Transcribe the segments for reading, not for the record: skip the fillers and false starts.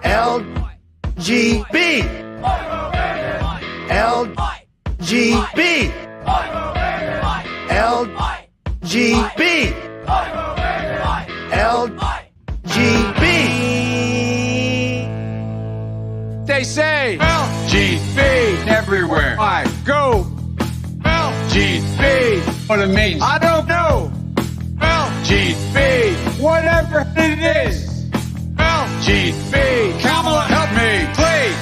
LGB. LGB. LGB. LGB. They say LGB everywhere I go. LGB. What it means, I don't know. LGB. Whatever it is. LGB. Kamala, help me, please.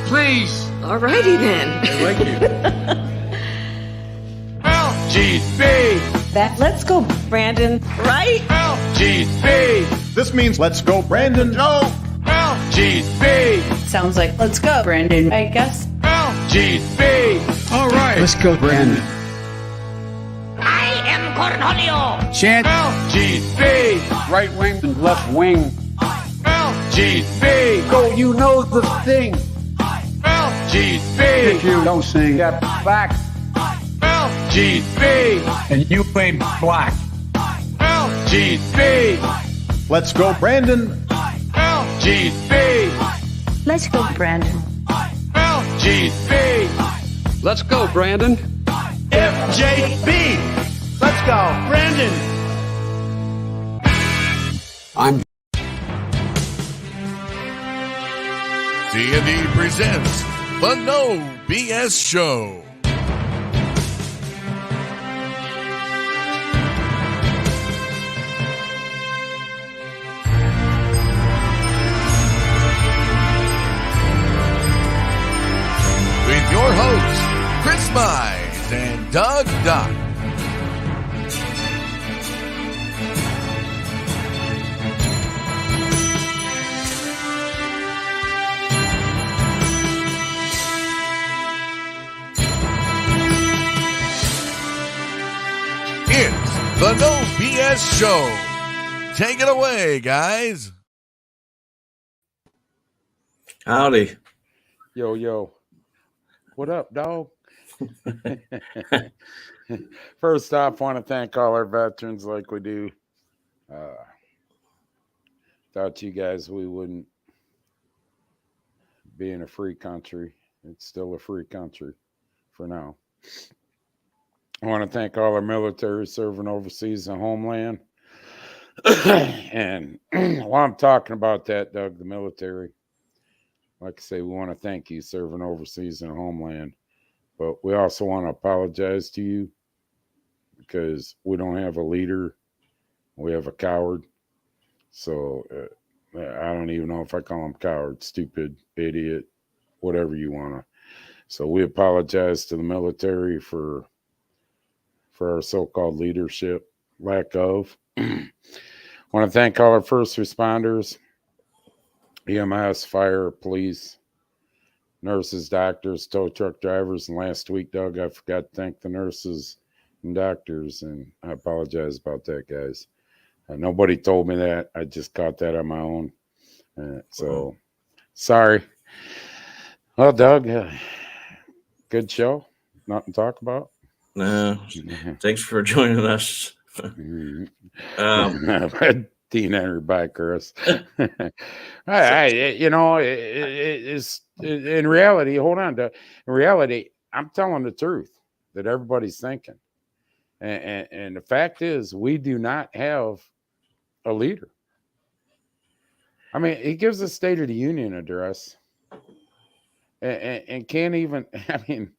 Please. Alrighty then. Thank you. LGB. That let's go, Brandon, right? LGB. This means let's go, Brandon. No. LGB. Sounds like let's go, Brandon, I guess. LGB. All right. Let's go, Brandon. I am Cornholio. Chant LGB. Right wing and left wing. LGB. Go, you know the thing. LGB. If you don't sing that back. LGB. And you ain't black. LGB. Let's go, Brandon. LGB. Let's go, Brandon. LGB. Let's go, Brandon. FJB. Let's go, Brandon. I'm D&D presents the No BS Show. With your hosts, Chris Mize and Doug Dock. It's the No BS Show. Take it away, guys. Howdy. Yo. What up, dog? First off, want to thank all our veterans like we do. Without you guys, we wouldn't be in a free country. It's still a free country for now. I want to thank all our military serving overseas and homeland. And while I'm talking about that, Doug, the military, like I say, we want to thank you serving overseas and homeland. But we also want to apologize to you because we don't have a leader. We have a coward. So I don't even know if I call him coward, stupid, idiot, whatever you want to. So we apologize to the military for our so-called leadership, lack of. Want to thank all our first responders, EMS, fire, police, nurses, doctors, tow truck drivers. And last week, Doug, I forgot to thank the nurses and doctors, and I apologize about that, guys. Nobody told me that. I just caught that on my own. So, sorry. Well, Doug, good show. Nothing to talk about. No, thanks for joining us. Dean Henry by Chris. It's in reality. Hold on. In reality, I'm telling the truth that everybody's thinking, and the fact is, we do not have a leader. I mean, he gives a State of the Union address, and can't even. I mean,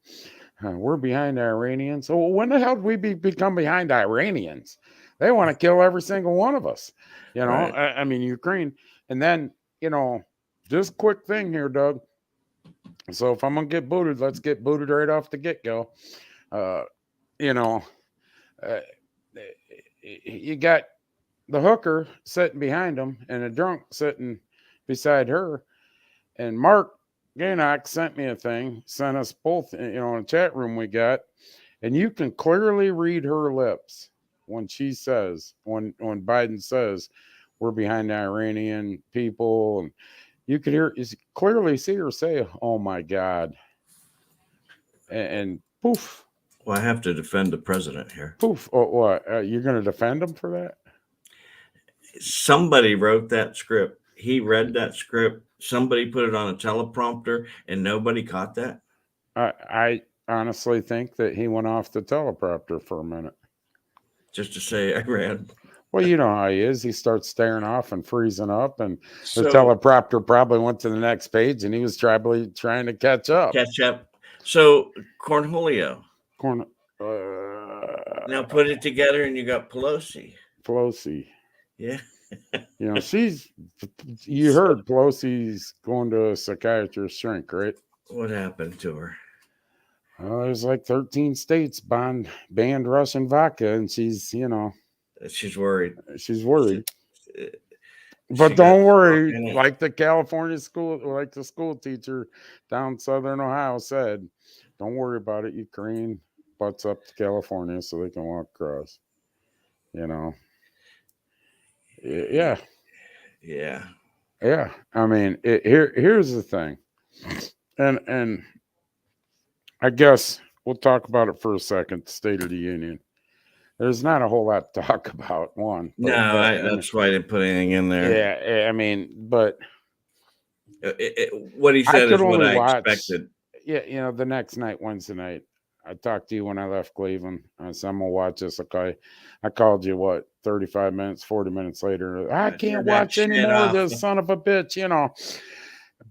we're behind the Iranians. So when the hell did we become behind the Iranians? They want to kill every single one of us. You know, right. I mean, Ukraine. And then, just quick thing here, Doug. So if I'm going to get booted, let's get booted right off the get-go. You got the hooker sitting behind him and a drunk sitting beside her. And Mark Ganock sent me a thing, sent us both, in a chat room we got. And you can clearly read her lips when she says, when Biden says, we're behind the Iranian people, and you could clearly see her say, oh my God. And poof. Well, I have to defend the president here. Poof. Oh, what? You're going to defend him for that? Somebody wrote that script. he read that script. Somebody put it on a teleprompter and nobody caught that. I honestly think that he went off the teleprompter for a minute. Just to say I read. Well, you know how he is. He starts staring off and freezing up, and So- the teleprompter probably went to the next page, and he was probably trying to catch up. Catch up. So Cornholio. Corn, Now put it together and you got Pelosi. Pelosi. Yeah. You know, you heard Pelosi's going to a psychiatrist shrink, right? What happened to her? There's like 13 states banned Russian vodka, and she's, you know, She's worried. she's worried. She But don't got worry, fucking it. like the California school, like the school teacher down Southern Ohio said, don't worry about it. Ukraine butts up to California so they can walk across. You know, yeah, Yeah. yeah. I mean, here's the thing, and I guess we'll talk about it for a second. The State of the Union. There's not a whole lot to talk about. One, No, that's why I didn't put anything in there. yeah. I mean, but What he I said could is what only I watch- expected. yeah, you know, the next night, Wednesday night, I talked to you when I left Cleveland. I said, I'm gonna watch this. Okay, I called you 35 minutes, 40 minutes later. I Turn can't that watch any shit more of off. this son of a bitch. You know,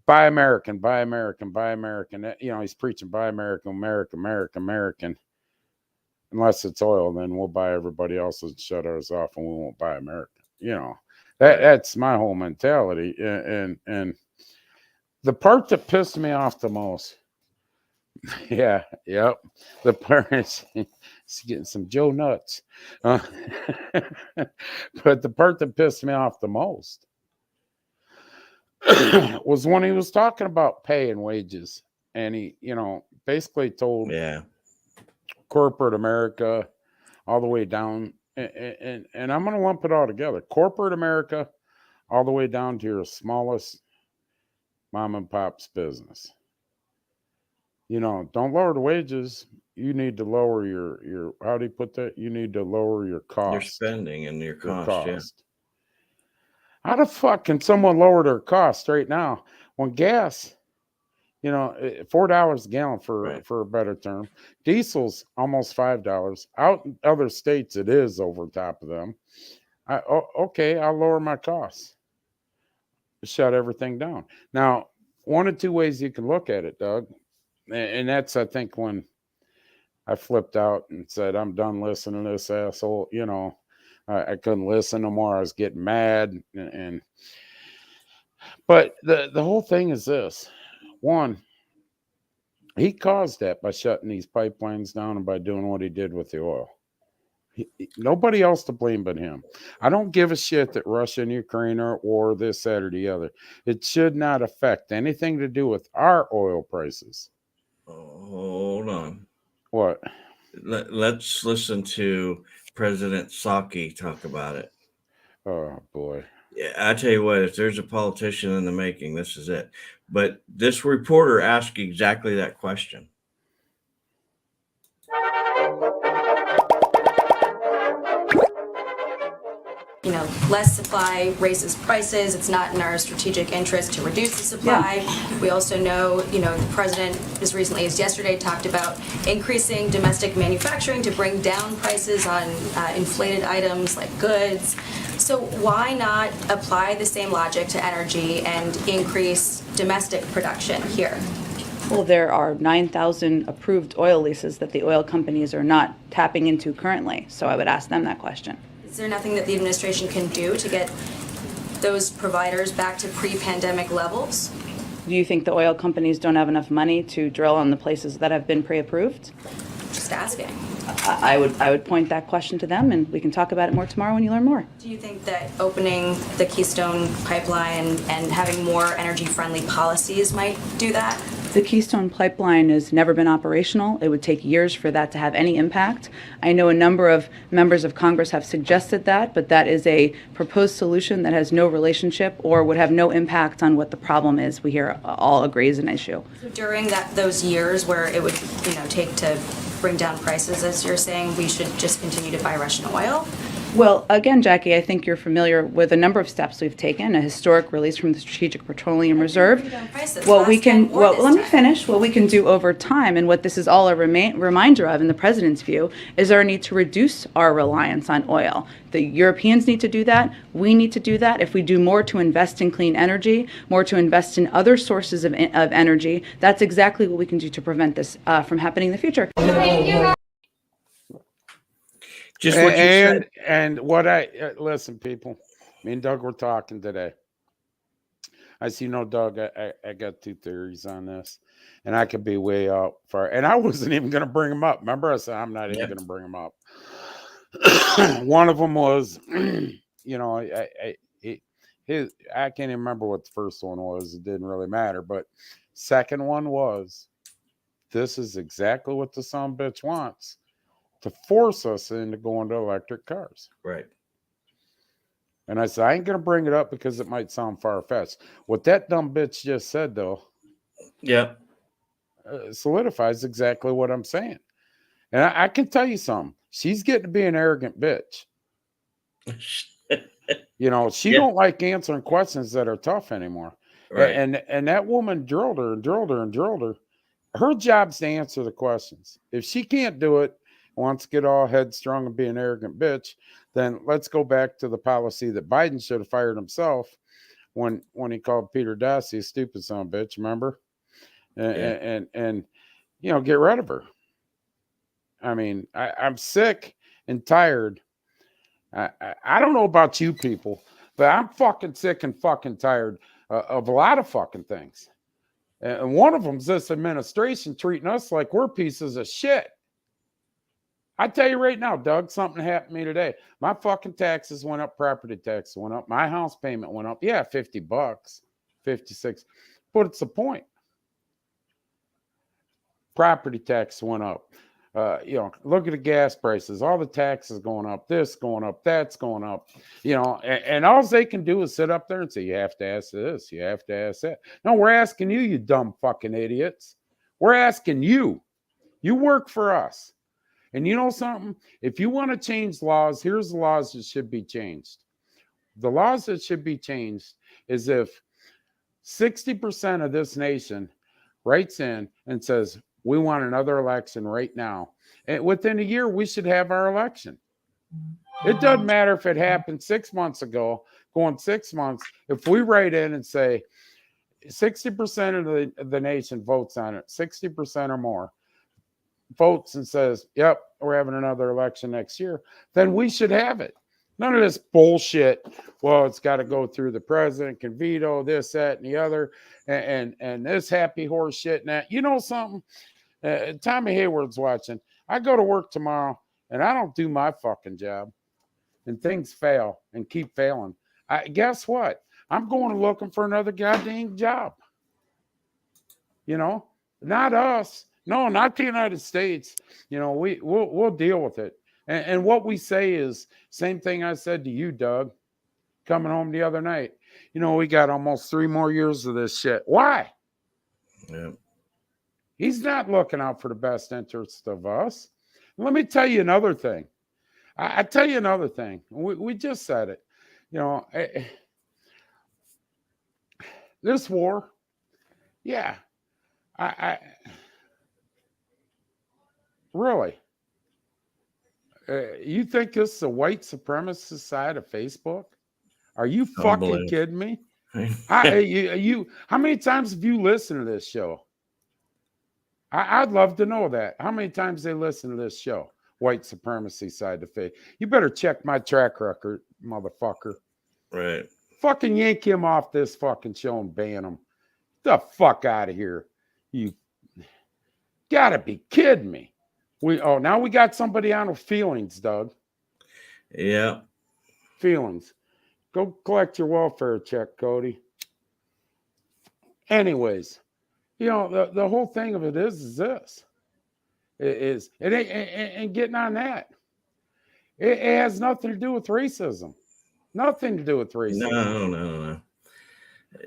buy American, buy American, buy American. You know, he's preaching buy American, America, America, American. Unless it's oil, then we'll buy everybody else's and shut ours off, and we won't buy American. You know, that's my whole mentality. And the part that pissed me off the most. Yeah, yep. The parents getting some Joe nuts. But the part that pissed me off the most was when he was talking about pay and wages. And he, you know, basically told Yeah. corporate America all the way down. And I'm going to lump it all together. Corporate America all the way down to your smallest mom and pop's business. You know, don't lower the wages. You need to lower your how do you put that? You need to lower your cost. Your spending and your Your cost. Yeah. How the fuck can someone lower their cost right now when gas, you know, $4 a gallon for a better term, diesel's almost $5. Out in other states, it is over top of them. Okay, I'll lower my costs. Shut everything down. Now, one of two ways you can look at it, Doug. And that's, I think, when I flipped out and said, I'm done listening to this asshole. You know, I couldn't listen no more. I was getting mad. But the whole thing is this. One, he caused that by shutting these pipelines down and by doing what he did with the oil. Nobody else to blame but him. I don't give a shit that Russia and Ukraine are at war, this, that, or the other. It should not affect anything to do with our oil prices. Hold on. What? Let's listen to President Psaki talk about it. Oh, boy. Yeah, I tell you what, if there's a politician in the making, this is it. But this reporter asked exactly that question. You know, less supply raises prices. It's not in our strategic interest to reduce the supply. We also know, you know, the president as recently as yesterday talked about increasing domestic manufacturing to bring down prices on inflated items like goods. So why not apply the same logic to energy and increase domestic production here? Well, there are 9,000 approved oil leases that the oil companies are not tapping into currently. So I would ask them that question. Is there nothing that the administration can do to get those providers back to pre-pandemic levels? Do you think the oil companies don't have enough money to drill on the places that have been pre-approved? Just asking. I would point that question to them, and we can talk about it more tomorrow when you learn more. Do you think that opening the Keystone Pipeline and having more energy-friendly policies might do that? The Keystone Pipeline has never been operational. It would take years for that to have any impact. I know a number of members of Congress have suggested that, but that is a proposed solution that has no relationship or would have no impact on what the problem is. We here all agree is an issue. So during those years where it would, you know, take to bring down prices, as you're saying, we should just continue to buy Russian oil? Well, again, Jackie, I think you're familiar with a number of steps we've taken, a historic release from the Strategic Petroleum Reserve. What we can, well, let me finish. What we can do over time, and what this is all a reminder of in the president's view, is our need to reduce our reliance on oil. The Europeans need to do that. We need to do that. If we do more to invest in clean energy, more to invest in other sources of energy, that's exactly what we can do to prevent this from happening in the future. Just what you said. And what I listen, people. Me and Doug were talking today. I see, Doug. I got two theories on this, and I could be way out far. And I wasn't even going to bring them up. Remember, I said I'm not even going to bring them up. One of them was, I can't even remember what the first one was. It didn't really matter. But second one was, this is exactly what the sumbitch wants. To force us into going to electric cars. Right. And I said, I ain't going to bring it up because it might sound far-fetched. What that dumb bitch just said, though, solidifies exactly what I'm saying. And I can tell you something. She's getting to be an arrogant bitch. She don't like answering questions that are tough anymore. Right. And that woman drilled her and drilled her and drilled her. Her job's to answer the questions. If she can't do it, wants to get all headstrong and be an arrogant bitch, then let's go back to the policy that Biden should have fired himself when he called Peter Dassey a stupid son of a bitch, remember? And get rid of her. I mean, I'm sick and tired. I don't know about you people, but I'm fucking sick and fucking tired of a lot of fucking things. And one of them is this administration treating us like we're pieces of shit. I tell you right now, Doug, something happened to me today. My fucking taxes went up, property taxes went up, my house payment went up. Yeah, $50, 56. But it's the point. Property tax went up. Look at the gas prices, all the taxes going up, this going up, that's going up, and all they can do is sit up there and say, you have to ask this, you have to ask that. No, we're asking you, you dumb fucking idiots. We're asking you. You work for us. And you know something? If you want to change laws, here's the laws that should be changed. The laws that should be changed is if 60% of this nation writes in and says, we want another election right now. And within a year, we should have our election. It doesn't matter if it happened 6 months ago, going 6 months. If we write in and say 60% of the nation votes on it, 60% or more, votes and says, yep, we're having another election next year, then we should have it. None of this bullshit. Well, it's got to go through the president, can veto this, that, and the other, and this happy horse shit and that. You know something? Tommy Hayward's watching. I go to work tomorrow, and I don't do my fucking job, and things fail and keep failing. Guess what? I'm going looking for another goddamn job. Not us. No, not the United States. We'll deal with it. And what we say is same thing I said to you, Doug, coming home the other night. We got almost 3 more years of this shit. Why? Yeah. He's not looking out for the best interest of us. Let me tell you another thing. I tell you another thing. We just said it. This war, yeah, I really. You think this is a white supremacist side of Facebook? Are you fucking kidding me? How many times have you listened to this show? I'd love to know that. How many times they listen to this show? White supremacy side of Facebook. You better check my track record, motherfucker. Right. Fucking yank him off this fucking show and ban him. Get the fuck out of here. You gotta be kidding me. Now we got somebody on with feelings, Doug. Yeah. Feelings. Go collect your welfare check, Cody. Anyways, the whole thing of it is this. It ain't getting on that. It has nothing to do with racism. Nothing to do with racism.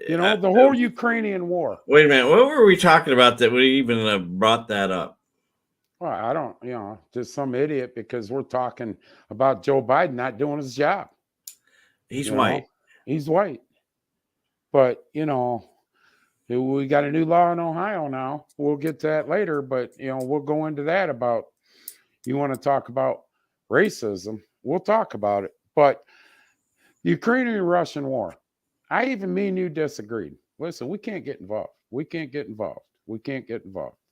No. The whole Ukrainian war. Wait a minute. What were we talking about that we even brought that up? Well, I don't, just some idiot because we're talking about Joe Biden not doing his job. He's you know? white. He's white. But, we got a new law in Ohio now. We'll get to that later, but, we'll go into that about, you want to talk about racism, we'll talk about it. But the Ukrainian-Russian war, me and you disagreed. Listen, we can't get involved. We can't get involved.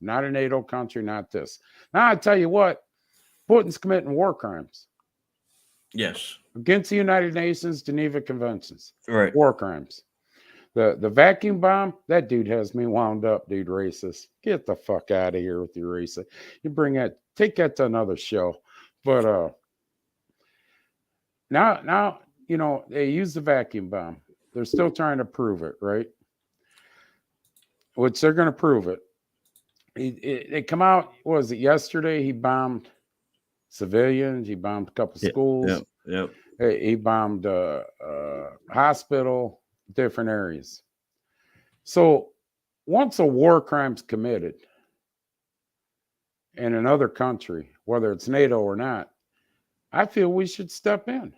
Not a NATO country, not this. Now, I tell you what, Putin's committing war crimes. Yes. Against the United Nations Geneva Conventions. Right. War crimes. The vacuum bomb, that dude has me wound up, dude, racist. Get the fuck out of here with your racist. Take that to another show. But now, they use the vacuum bomb. They're still trying to prove it, right? Which they're going to prove it. They come out, what was it, yesterday? He bombed civilians. He bombed a couple schools. Yep. He bombed hospital, different areas. So once a war crime's committed in another country, whether it's NATO or not, I feel we should step in.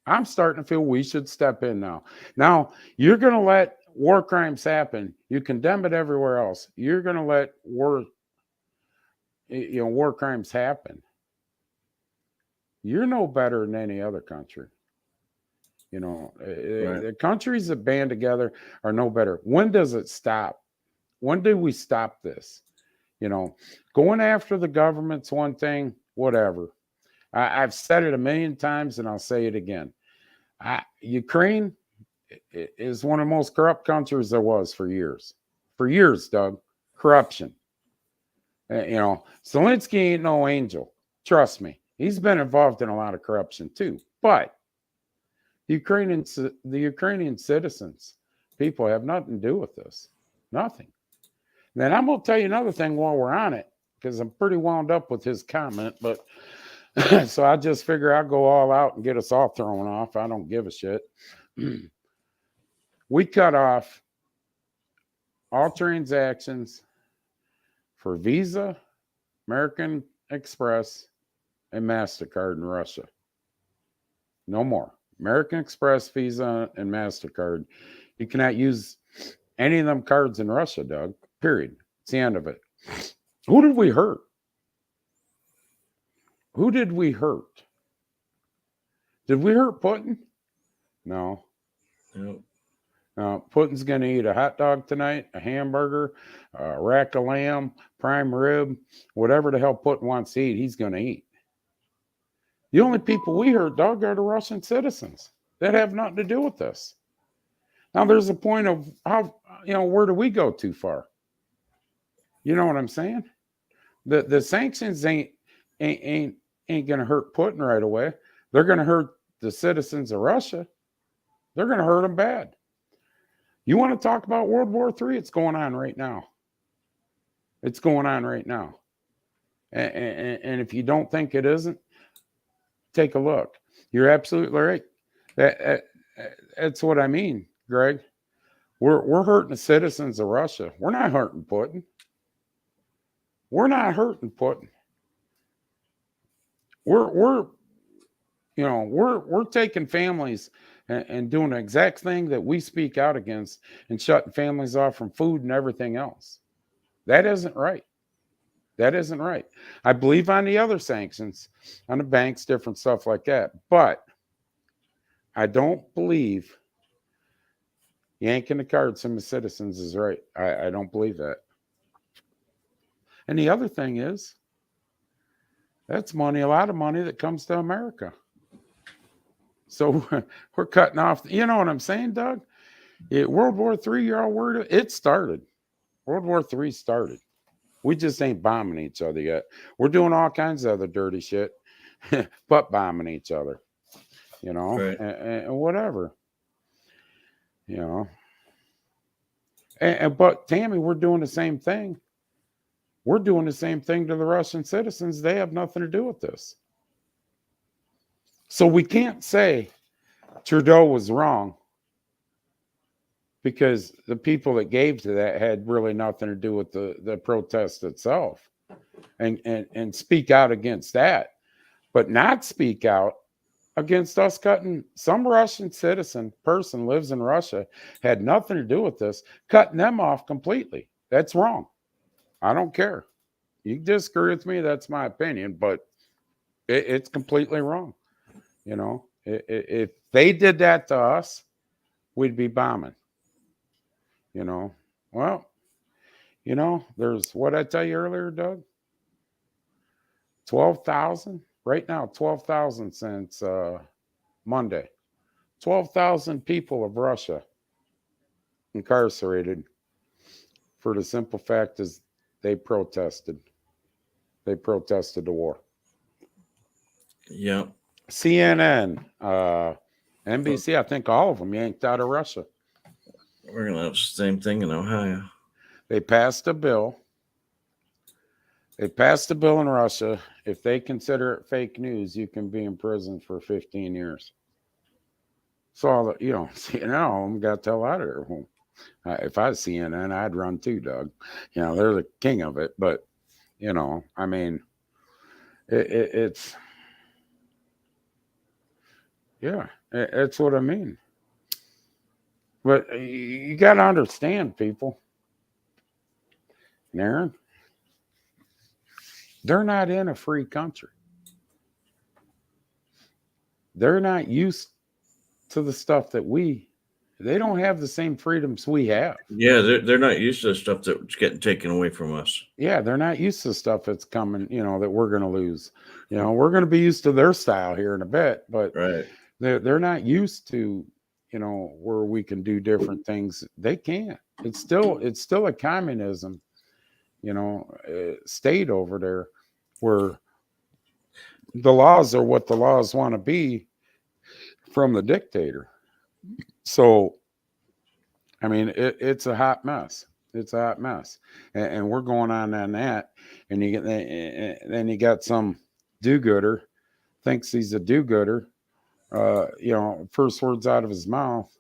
I'm starting to feel we should step in now. Now, you're going to let war crimes happen. You condemn it everywhere else. You're going to let war crimes happen. You're no better than any other country. The countries that band together are no better. When does it stop? When do we stop this? Going after the government's one thing, whatever. I've said it a million times and I'll say it again. Ukraine is one of the most corrupt countries there was for years. For years, Doug. Corruption. Zelensky ain't no angel. Trust me. He's been involved in a lot of corruption too. But the Ukrainian citizens, people have nothing to do with this. Nothing. Then I'm going to tell you another thing while we're on it, because I'm pretty wound up with his comment, but so I just figure I'll go all out and get us all thrown off. I don't give a shit. We cut off all transactions for Visa, American Express, and MasterCard in Russia. No more. American Express, Visa, and MasterCard. You cannot use any of them cards in Russia, Doug. Period. It's the end of it. Who did we hurt? Who did we hurt? Did we hurt Putin? No. Nope. Putin's going to eat a hot dog tonight, a hamburger, a rack of lamb, prime rib, whatever the hell Putin wants to eat, he's going to eat. The only people we hurt, Doug, are the Russian citizens. That have nothing to do with this. Now, there's a point of how, where do we go too far? You know what I'm saying? The sanctions ain't going to hurt Putin right away. They're going to hurt the citizens of Russia. They're going to hurt them bad. You want to talk about World War III? It's going on right now. It's going on right now. And if you don't think it isn't, take a look. You're absolutely right. That's what I mean, Greg. We're hurting the citizens of Russia. We're not hurting Putin. We're not hurting Putin. We're taking families and doing the exact thing that we speak out against and shutting families off from food and everything else. That isn't right. That isn't right. I believe on the other sanctions, on the banks, different stuff like that. But I don't believe yanking the cards from the citizens is right. I don't believe that. And the other thing is, that's money, a lot of money that comes to America. So we're cutting off. You know what I'm saying, Doug? World War III, you're all worried. It started. World War III started. We just ain't bombing each other yet. We're doing all kinds of other dirty shit, but bombing each other, right. and whatever, But Tammy, we're doing the same thing. We're doing the same thing to the Russian citizens. They have nothing to do with this. So we can't say Trudeau was wrong because the people that gave to that had really nothing to do with the protest itself. and speak out against that, but not speak out against us cutting some Russian person lives in Russia, had nothing to do with this, cutting them off completely. That's wrong. I don't care. You can disagree with me. That's my opinion, but it's completely wrong. You know, if they did that to us, we'd be bombing. You know, well, you know, there's what I tell you earlier, Doug. 12,000 right now, 12,000 since Monday. 12,000 people of Russia incarcerated for the simple fact is they protested. They protested the war. Yeah. CNN, NBC, I think all of them yanked out of Russia. We're going to have the same thing in Ohio. They passed a bill. They passed a bill in Russia. If they consider it fake news, you can be in prison for 15 years. So, you know, CNN got to tell out of there. If I was CNN, I'd run too, Doug. You know, they're the king of it. But, you know, I mean, it's, yeah, it's what I mean. But you got to understand, people. And Aaron, they're not in a free country. They're not used to the stuff that they don't have the same freedoms we have. Yeah, they're not used to the stuff that's getting taken away from us. Yeah, they're not used to stuff that's coming, you know, that we're going to lose. You know, we're going to be used to their style here in a bit, but right. They're not used to, you know, where we can do different things. They can't. It's still a communism, you know, state over there where the laws are what the laws want to be from the dictator. So, I mean, it's a hot mess. It's a hot mess, and we're going on that. And then you got some do-gooder thinks he's a do-gooder. You know, first words out of his mouth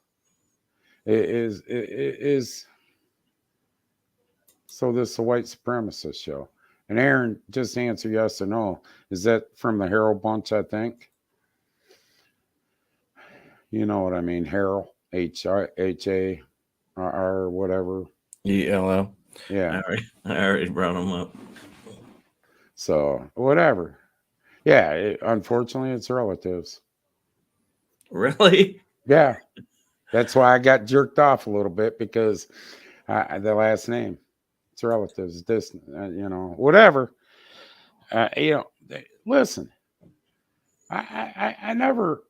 is so this is a white supremacist show. And Aaron, just answer yes or no. Is that from the Harold Bunch, I think? You know what I mean, Harold, H-A-R, whatever. E-L-L. Yeah. I already brought him up. So, whatever. Yeah, unfortunately, it's relatives. Really? Yeah. That's why I got jerked off a little bit, because the last name. It's relatives. This, you know, whatever. You know, listen, I never...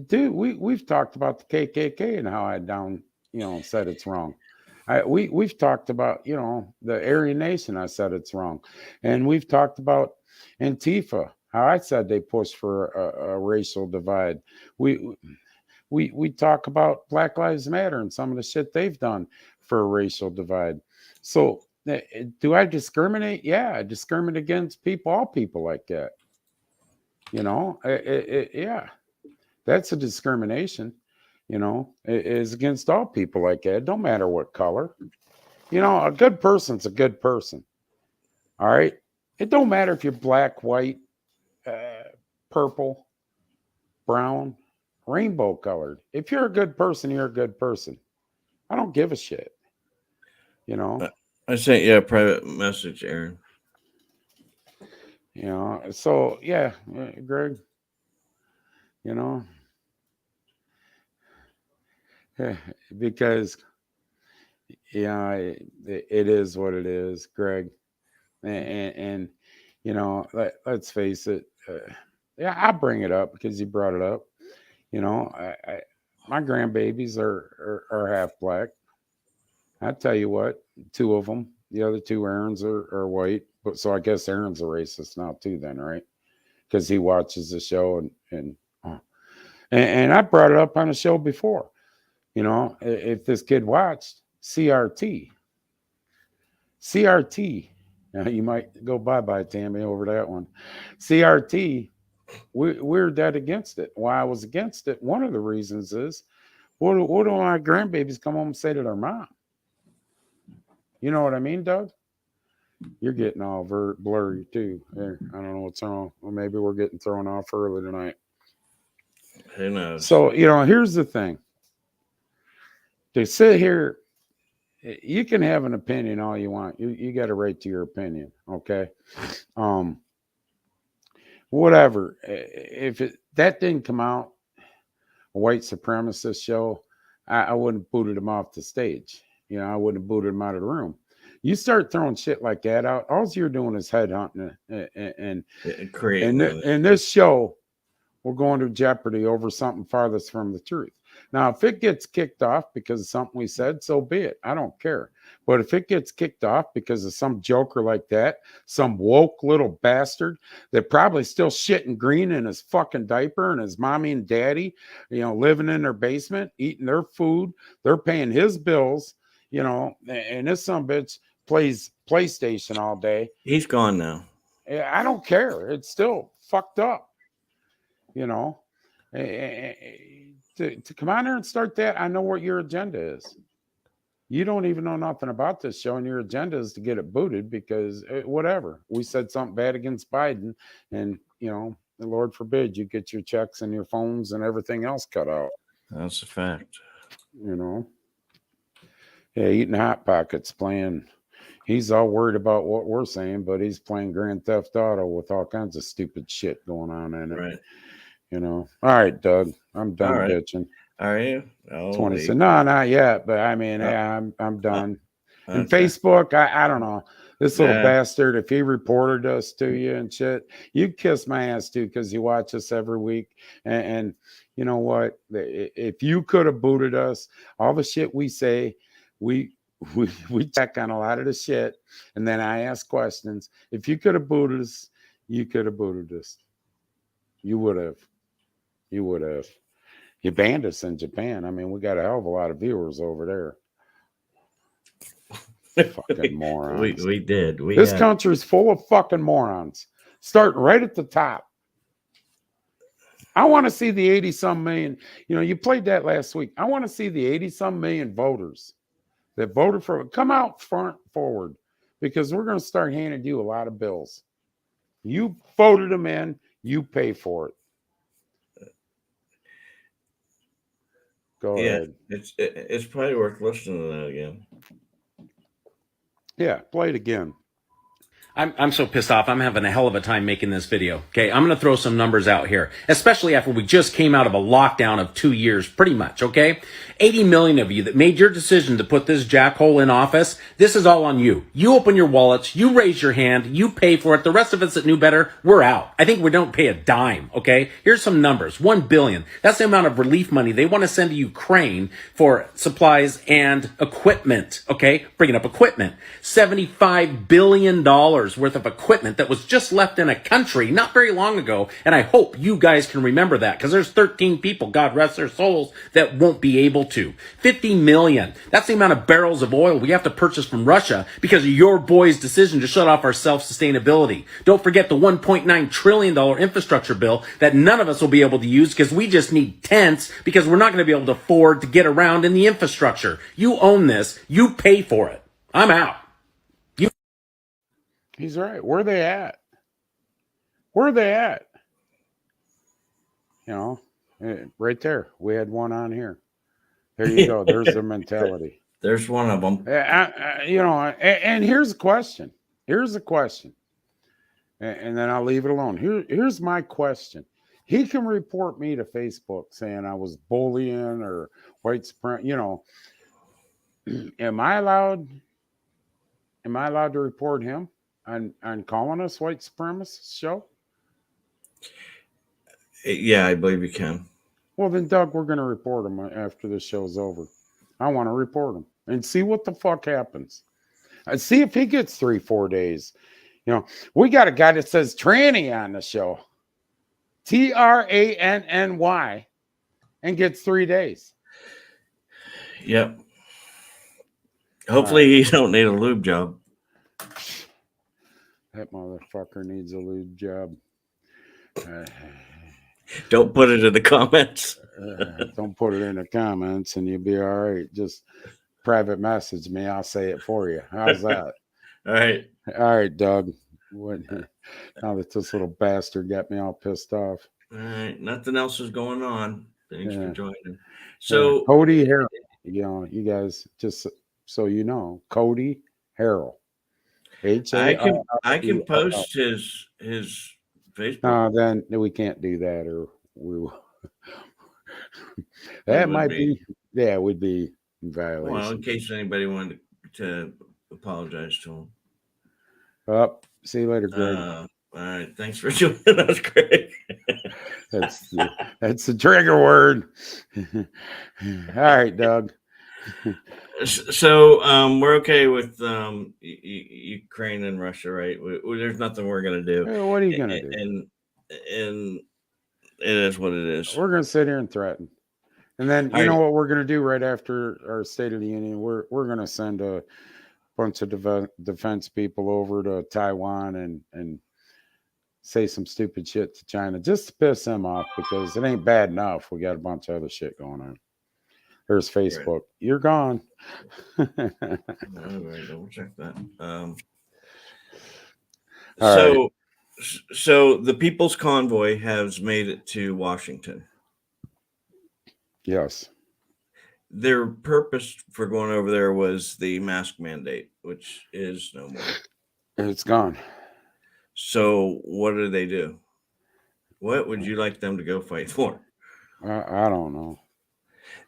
dude, we've talked about the KKK and how I said it's wrong. We've talked about, you know, the Aryan Nation. I said it's wrong, and we've talked about Antifa, how I said they push for a racial divide. We talk about Black Lives Matter and some of the shit they've done for a racial divide. So do I discriminate? Yeah, I discriminate against all people like that. You know, yeah. That's a discrimination, you know, it is against all people like that. It don't matter what color. You know, a good person's a good person. All right. It don't matter if you're black, white, purple, brown, rainbow colored. If you're a good person, you're a good person. I don't give a shit. You know, I sent you a private message, Aaron. You know, so yeah, Greg. You know, because, yeah, it is what it is, Greg. And you know, let's face it. Yeah, I bring it up because you brought it up. You know, my grandbabies are half black. I tell you what, two of them, the other two Aarons are white. But so I guess Aaron's a racist now too, then, right? Because he watches the show and I brought it up on a show before. You know, if this kid watched CRT, now you might go bye-bye, Tammy, over that one. CRT, we're dead against it. Why I was against it, one of the reasons is, what do my grandbabies come home and say to their mom? You know what I mean, Doug? You're getting all blurry too. There, I don't know what's wrong. Or maybe we're getting thrown off early tonight. Who knows? So, here's the thing. To sit here, you can have an opinion all you want. You got a right to your opinion, okay? Whatever. If that didn't come out, a white supremacist show, I wouldn't have booted him off the stage. I wouldn't have booted him out of the room. You start throwing shit like that out, all you're doing is headhunting and creating. In this show, we're going to jeopardy over something farthest from the truth. Now, if it gets kicked off because of something we said, so be it. I don't care. But if it gets kicked off because of some joker like that, some woke little bastard that probably still shitting green in his fucking diaper and his mommy and daddy, living in their basement, eating their food, they're paying his bills, and this sumbitch plays PlayStation all day. He's gone now. I don't care. It's still fucked up. To come on there and start that, I know what your agenda is. You don't even know nothing about this show, and your agenda is to get it booted because whatever. We said something bad against Biden, and, the Lord forbid you get your checks and your phones and everything else cut out. That's a fact. Yeah, eating Hot Pockets, playing. He's all worried about what we're saying, but he's playing Grand Theft Auto with all kinds of stupid shit going on in it. Right. All right, Doug. I'm done bitching. Are you? Oh, 20. No, not yet. But I mean, I'm done. And Facebook, I don't know. This little bastard, if he reported us to you and shit, you'd kiss my ass too, because you watch us every week. And you know what? If you could have booted us, all the shit we say, we check on a lot of the shit, and then I ask questions. If you could have booted us, you could have booted us. You would have. You would have. You banned us in Japan. I mean, we got a hell of a lot of viewers over there. Fucking morons. We did. This country's full of fucking morons. Starting right at the top. I want to see the 80-some million. You played that last week. I want to see the 80-some million voters that voted for it. Come out forward, because we're going to start handing you a lot of bills. You voted them in. You pay for it. Go ahead. It's probably worth listening to that again. Yeah, play it again. I'm so pissed off. I'm having a hell of a time making this video. Okay, I'm going to throw some numbers out here, especially after we just came out of a lockdown of 2 years, pretty much, okay? 80 million of you that made your decision to put this jackhole in office, this is all on you. You open your wallets, you raise your hand, you pay for it. The rest of us that knew better, we're out. I think we don't pay a dime, okay? Here's some numbers. 1 billion. That's the amount of relief money they want to send to Ukraine for supplies and equipment, okay? Bringing up equipment. $75 billion worth of equipment that was just left in a country not very long ago. And I hope you guys can remember that, because there's 13 people, God rest their souls, that won't be able to. 50 million. That's the amount of barrels of oil we have to purchase from Russia because of your boys' decision to shut off our self-sustainability. Don't forget the $1.9 trillion infrastructure bill that none of us will be able to use because we just need tents because we're not going to be able to afford to get around in the infrastructure. You own this. You pay for it. I'm out. He's right. Where are they at? Where are they at? Right there. We had one on here. There you go. There's their mentality. There's one of them. And here's the question. Here's the question. And then I'll leave it alone. Here's my question. He can report me to Facebook saying I was bullying or white supremacy. Am I allowed to report him on calling us white supremacist show? Yeah, I believe you can. Well, then, Doug, we're going to report him after this show's over. I want to report him and see what the fuck happens. See if he gets 3-4 days. We got a guy that says tranny on the show. TRANNY, and gets 3 days. Yep. Hopefully you don't need a lube job. That motherfucker needs a lube job. Don't put it in the comments. Don't put it in the comments and you'll be all right. Just private message me. I'll say it for you. How's that? All right. All right, Doug. What, now that this little bastard got me all pissed off. All right, nothing else is going on. Thanks for Yeah. joining. So Cody Harrell, you know, you guys just so you know, Cody Harrell. I can post his Facebook. No, then we can't do that, or we will. It That would might be. yeah, it would be in violation. Well, in case anybody wanted to apologize to him. Up. See you later, Greg. All right, thanks for joining us, Greg. That's the trigger word. All right, Doug. So we're okay with Ukraine and Russia, right? There's nothing we're gonna do. What are you gonna do? And it is what it is. We're gonna sit here and threaten, and then you know what we're gonna do right after our State of the Union. We're gonna send a bunch of defense people over to Taiwan and say some stupid shit to China just to piss them off, because it ain't bad enough. We got a bunch of other shit going on. There's Facebook. Right. You're gone. All right, double check that. So the People's Convoy has made it to Washington. Yes. Their purpose for going over there was the mask mandate, which is no more. It's gone. So what do they do? What would you like them to go fight for? I don't know.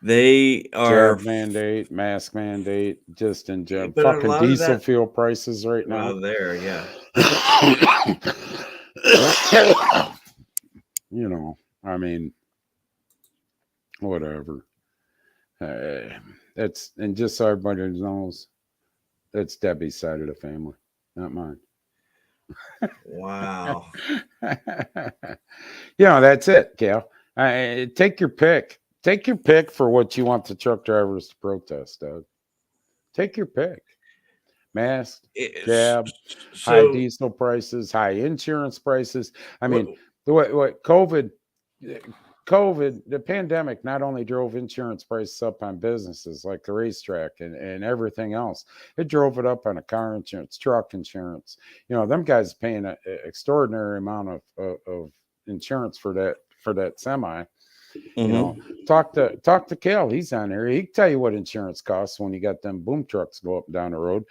They are mandate, mask mandate, just in general. Fucking diesel fuel prices right now. Oh, there, yeah. You know, I mean, whatever. That's, and just so everybody knows, that's Debbie's side of the family, not mine. Wow. You know, that's it, Cal. Take your pick. Take your pick for what you want the truck drivers to protest, Doug. Take your pick. Mask, jab, high diesel prices, high insurance prices. I mean, what COVID, the pandemic not only drove insurance prices up on businesses like the racetrack and everything else, it drove it up on a car insurance, truck insurance. You know, them guys paying an extraordinary amount of insurance for that semi. Mm-hmm. You know, talk to Cal. He's on there. He can tell you what insurance costs when you got them boom trucks go up and down the road.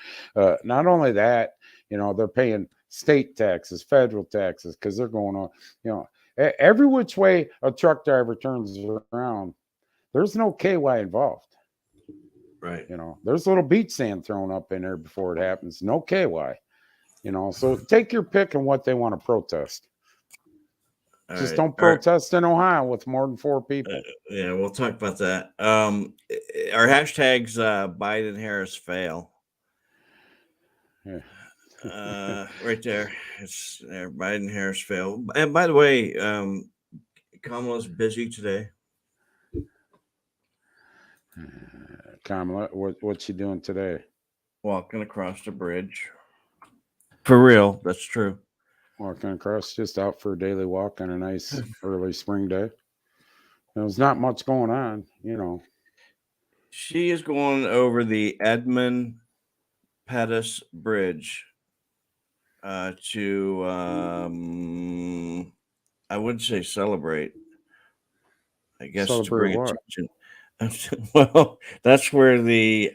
Not only that, you know, they're paying state taxes, federal taxes, because they're going on, you know, every which way a truck driver turns around, there's no KY involved. Right. You know, there's a little beach sand thrown up in there before it happens. No KY. You know, so take your pick on what they want to protest. Just don't protest in Ohio with more than 4 people. Yeah, we'll talk about that. Our hashtags Biden Harris fail. Yeah. Right there. It's there. Biden Harris fail. And by the way, Kamala's busy today. Kamala, what's she doing today? Walking across the bridge. For real, that's true. Walking across, just out for a daily walk on a nice early spring day. There's not much going on, you know. She is going over the Edmund Pettus Bridge to, I would say celebrate. I guess celebrate to bring what? attention. Well, that's where the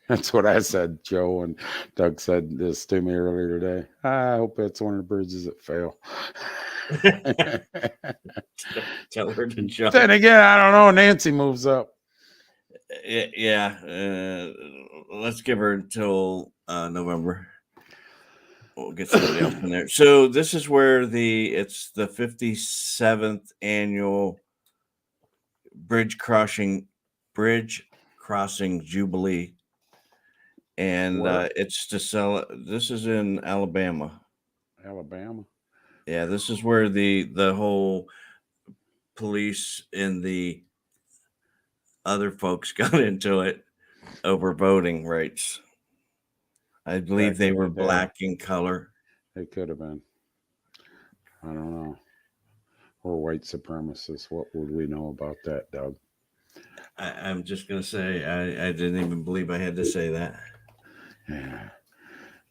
that's what I said, Joe, and Doug said this to me earlier today. I hope that's one of the bridges that fail. Tell her to jump. Then again, I don't know. Nancy moves up. Yeah. Let's give her until November. We'll get somebody else in there. So this is where it's the 57th annual bridge crossing Jubilee. And it's to sell. This is in Alabama. Alabama. Yeah, this is where the whole police and the other folks got into it over voting rights. I believe they were black in color. They could have been. I don't know. Or white supremacists. What would we know about that, Doug? I'm just going to say I didn't even believe I had to say that. Yeah.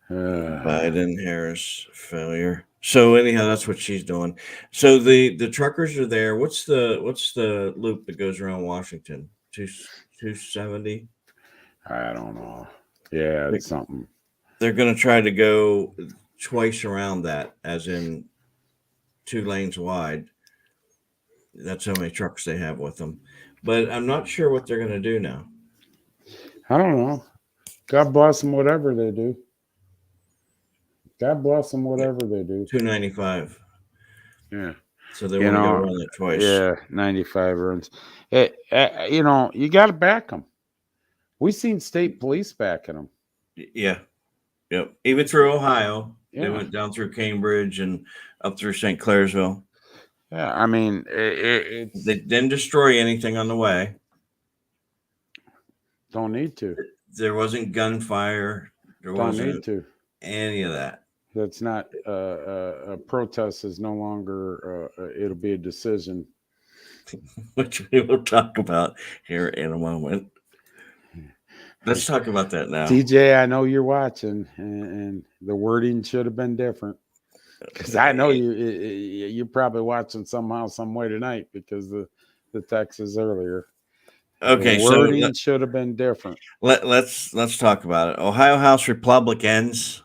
Biden Harris failure. So anyhow, that's what she's doing. So the truckers are there. What's the loop that goes around Washington? 270. I don't know. Yeah, it's something. They're going to try to go twice around that, as in 2 lanes wide. That's how many trucks they have with them. But I'm not sure what they're going to do now. I don't know. God bless them, whatever they do. God bless them, whatever they do. 295. Yeah. So they want to go around that twice. Yeah, 95 runs. You know, you got to back them. We seen state police backing them. Yeah. Yep. Even through Ohio. Yeah. They went down through Cambridge and up through St. Clairsville. Yeah, I mean, they didn't destroy anything on the way. Don't need to. There wasn't gunfire. There Don't wasn't need to. any of that. That's not a protest is no longer. It'll be a decision, which we will talk about here in a moment. Let's talk about that now. TJ, I know you're watching, and the wording should have been different. Because I know you're probably watching somehow, some way tonight because the text is earlier. Okay, the wording should have been different. Let's talk about it. Ohio House Republicans.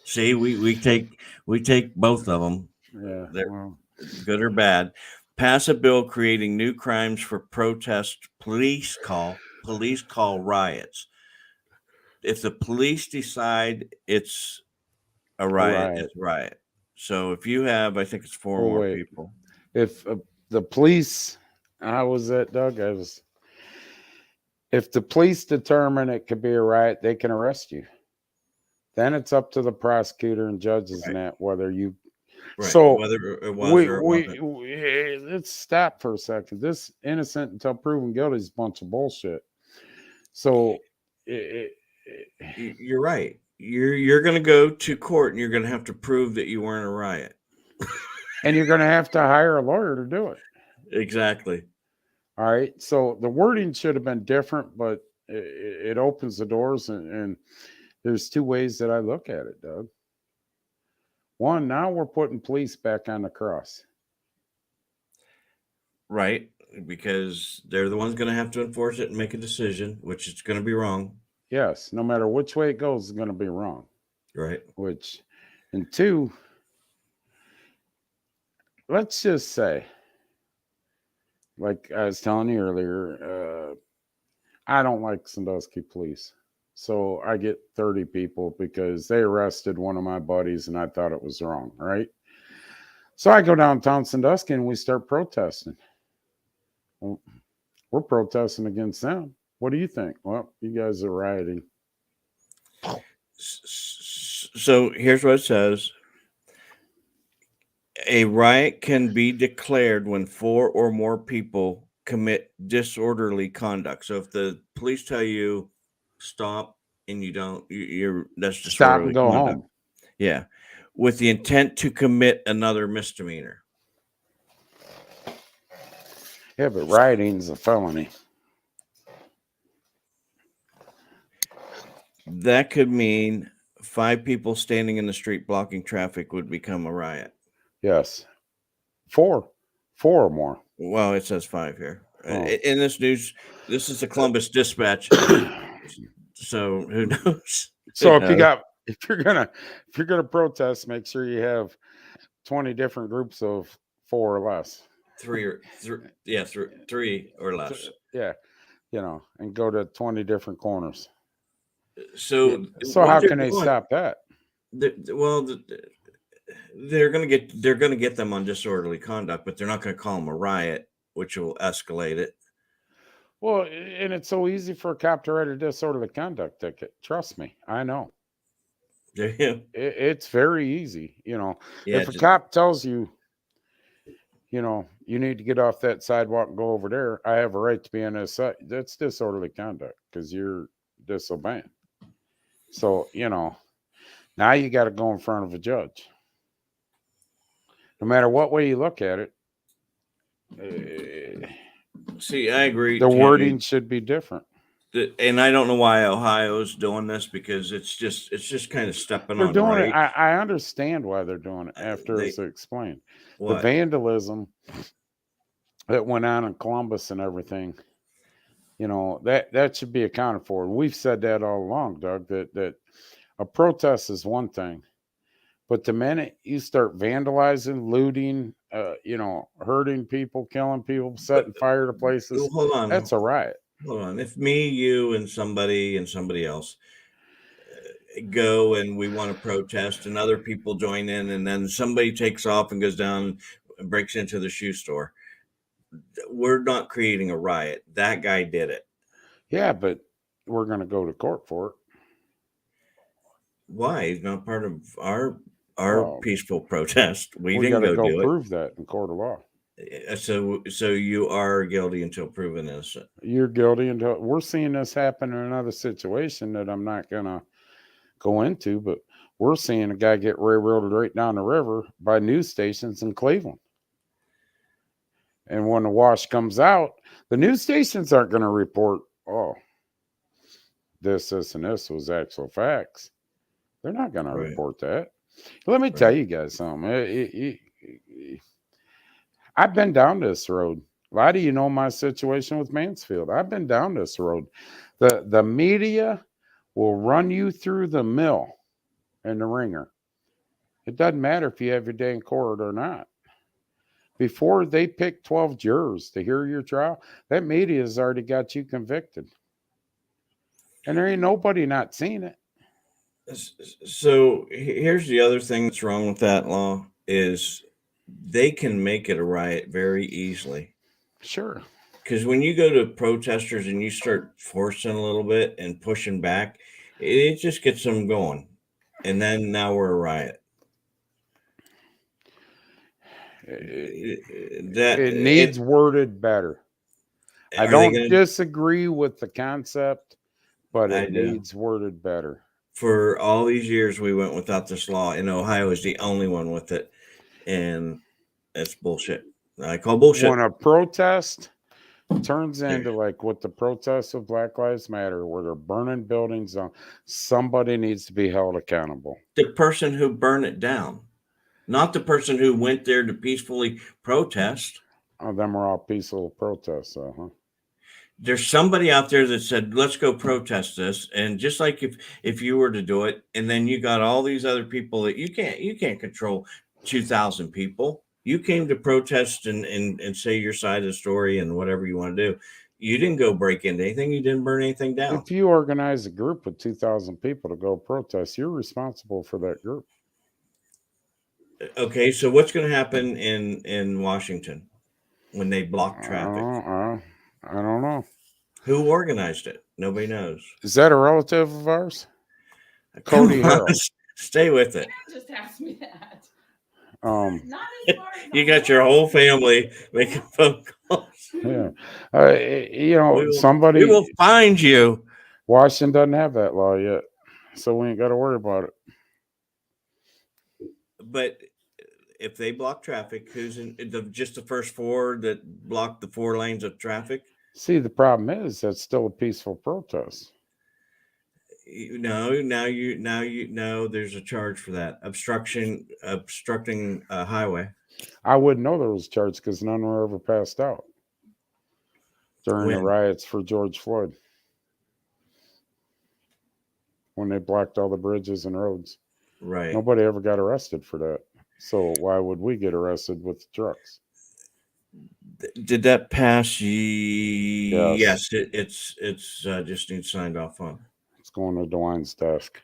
See, we take both of them. Yeah, they're good or bad. Pass a bill creating new crimes for protest. Police call riots. If the police decide it's a riot, it's riot. So if you have, I think it's 4 more people. If the police, I was at Doug. If the police determine it could be a riot, they can arrest you. Then it's up to the prosecutor and judges and that whether you. Right. So whether it was or it wasn't. Let's stop for a second. This innocent until proven guilty is a bunch of bullshit. So you're right. You're going to go to court and you're going to have to prove that you weren't a riot. And you're going to have to hire a lawyer to do it. Exactly. All right. So the wording should have been different, but it opens the doors. And there's 2 ways that I look at it, Doug. One, now we're putting police back on the cross. Right. Because they're the ones going to have to enforce it and make a decision, which is going to be wrong. Yes, no matter which way it goes, it's going to be wrong. Right. And 2, let's just say, like I was telling you earlier, I don't like Sandusky police. So I get 30 people because they arrested one of my buddies and I thought it was wrong, right? So I go downtown Sandusky and we start protesting. Well, we're protesting against them. What do you think? Well, you guys are rioting. So here's what it says. A riot can be declared when 4 or more people commit disorderly conduct. So if the police tell you stop and you don't, that's disorderly stop and go conduct. home. Yeah. With the intent to commit another misdemeanor. Yeah, but rioting is a felony. That could mean 5 people standing in the street blocking traffic would become a riot. Yes. 4 or more. Well, it says 5 here. Oh. In this news, this is the Columbus Dispatch. So who knows? So if you're gonna protest, make sure you have 20 different groups of 4 or less. 3 or less. Yeah, and go to 20 different corners. So how can they stop that? They're going to get them on disorderly conduct, but they're not going to call them a riot, which will escalate it. Well, and it's so easy for a cop to write a disorderly conduct ticket. Trust me, I know. Yeah. It's very easy. Yeah, if a cop tells you, you need to get off that sidewalk and go over there, I have a right to be on this side. That's disorderly conduct because you're disobeying. So, now you got to go in front of a judge. No matter what way you look at it. See, I agree. The wording should be different. And I don't know why Ohio's doing this, because it's just kind of stepping They're on doing it. rights. I understand why they're doing it after They- it's explained. The What? vandalism that went on in Columbus and everything, you know, that should be accounted for. We've said that all along, Doug, that a protest is one thing, but the minute you start vandalizing, looting, you know, hurting people, killing people, setting fire to places, Hold on. that's a riot. Hold on. If me, you, and somebody else go and we want to protest, and other people join in, and then somebody takes off and goes down and breaks into the shoe store, we're not creating a riot. That guy did it. Yeah, but we're going to go to court for it. Why? He's not part of our Well, peaceful protest. We got didn't to go do prove that in court of law. it. So you are guilty until proven innocent. You're guilty until we're seeing this happen in another situation that I'm not going to go into, but we're seeing a guy get railroaded right down the river by news stations in Cleveland. And when the wash comes out, the news stations aren't going to report, oh, this, and this was actual facts. They're not going to report that. Let me tell you guys something. I've been down this road. A lot of you know my situation with Mansfield. I've been down this road. The media will run you through the mill and the ringer. It doesn't matter if you have your day in court or not. Before they pick 12 jurors to hear your trial, that media has already got you convicted. And there ain't nobody not seen it. So here's the other thing that's wrong with that law is they can make it a riot very easily. Sure. Because when you go to protesters and you start forcing a little bit and pushing back, it just gets them going. And then now we're a riot. It needs worded better. I don't disagree with the concept, but it needs worded better. For all these years, we went without this law, and Ohio is the only one with it, and it's bullshit. I call bullshit. When a protest turns into like what the protests of Black Lives Matter, where they're burning buildings down, somebody needs to be held accountable. The person who burned it down, not the person who went there to peacefully protest. Oh, them are all peaceful protests, huh? There's somebody out there that said, let's go protest this. And just like if you were to do it, and then you got all these other people that you can't control 2,000 people. You came to protest and say your side of the story and whatever you want to do. You didn't go break into anything. You didn't burn anything down. If you organize a group of 2,000 people to go protest, you're responsible for that group. Okay, so what's going to happen in Washington when they block traffic? I don't know. Who organized it? Nobody knows. Is that a relative of ours? Cody Harrell. Stay with it. Just ask me that. You got your whole family making phone calls. Yeah. You know, somebody we will find you. Washington doesn't have that law yet, so we ain't got to worry about it. But if they block traffic, who's in just the first four that block the 4 lanes of traffic? See, the problem is that's still a peaceful protest. No, now you know there's a charge for that. Obstructing a highway. I wouldn't know there was charges because none were ever passed out during the riots for George Floyd. When they blocked all the bridges and roads. Right. Nobody ever got arrested for that. So why would we get arrested with the trucks? Did that pass? Yes, it's just needs signed off on. It's going to DeWine's desk.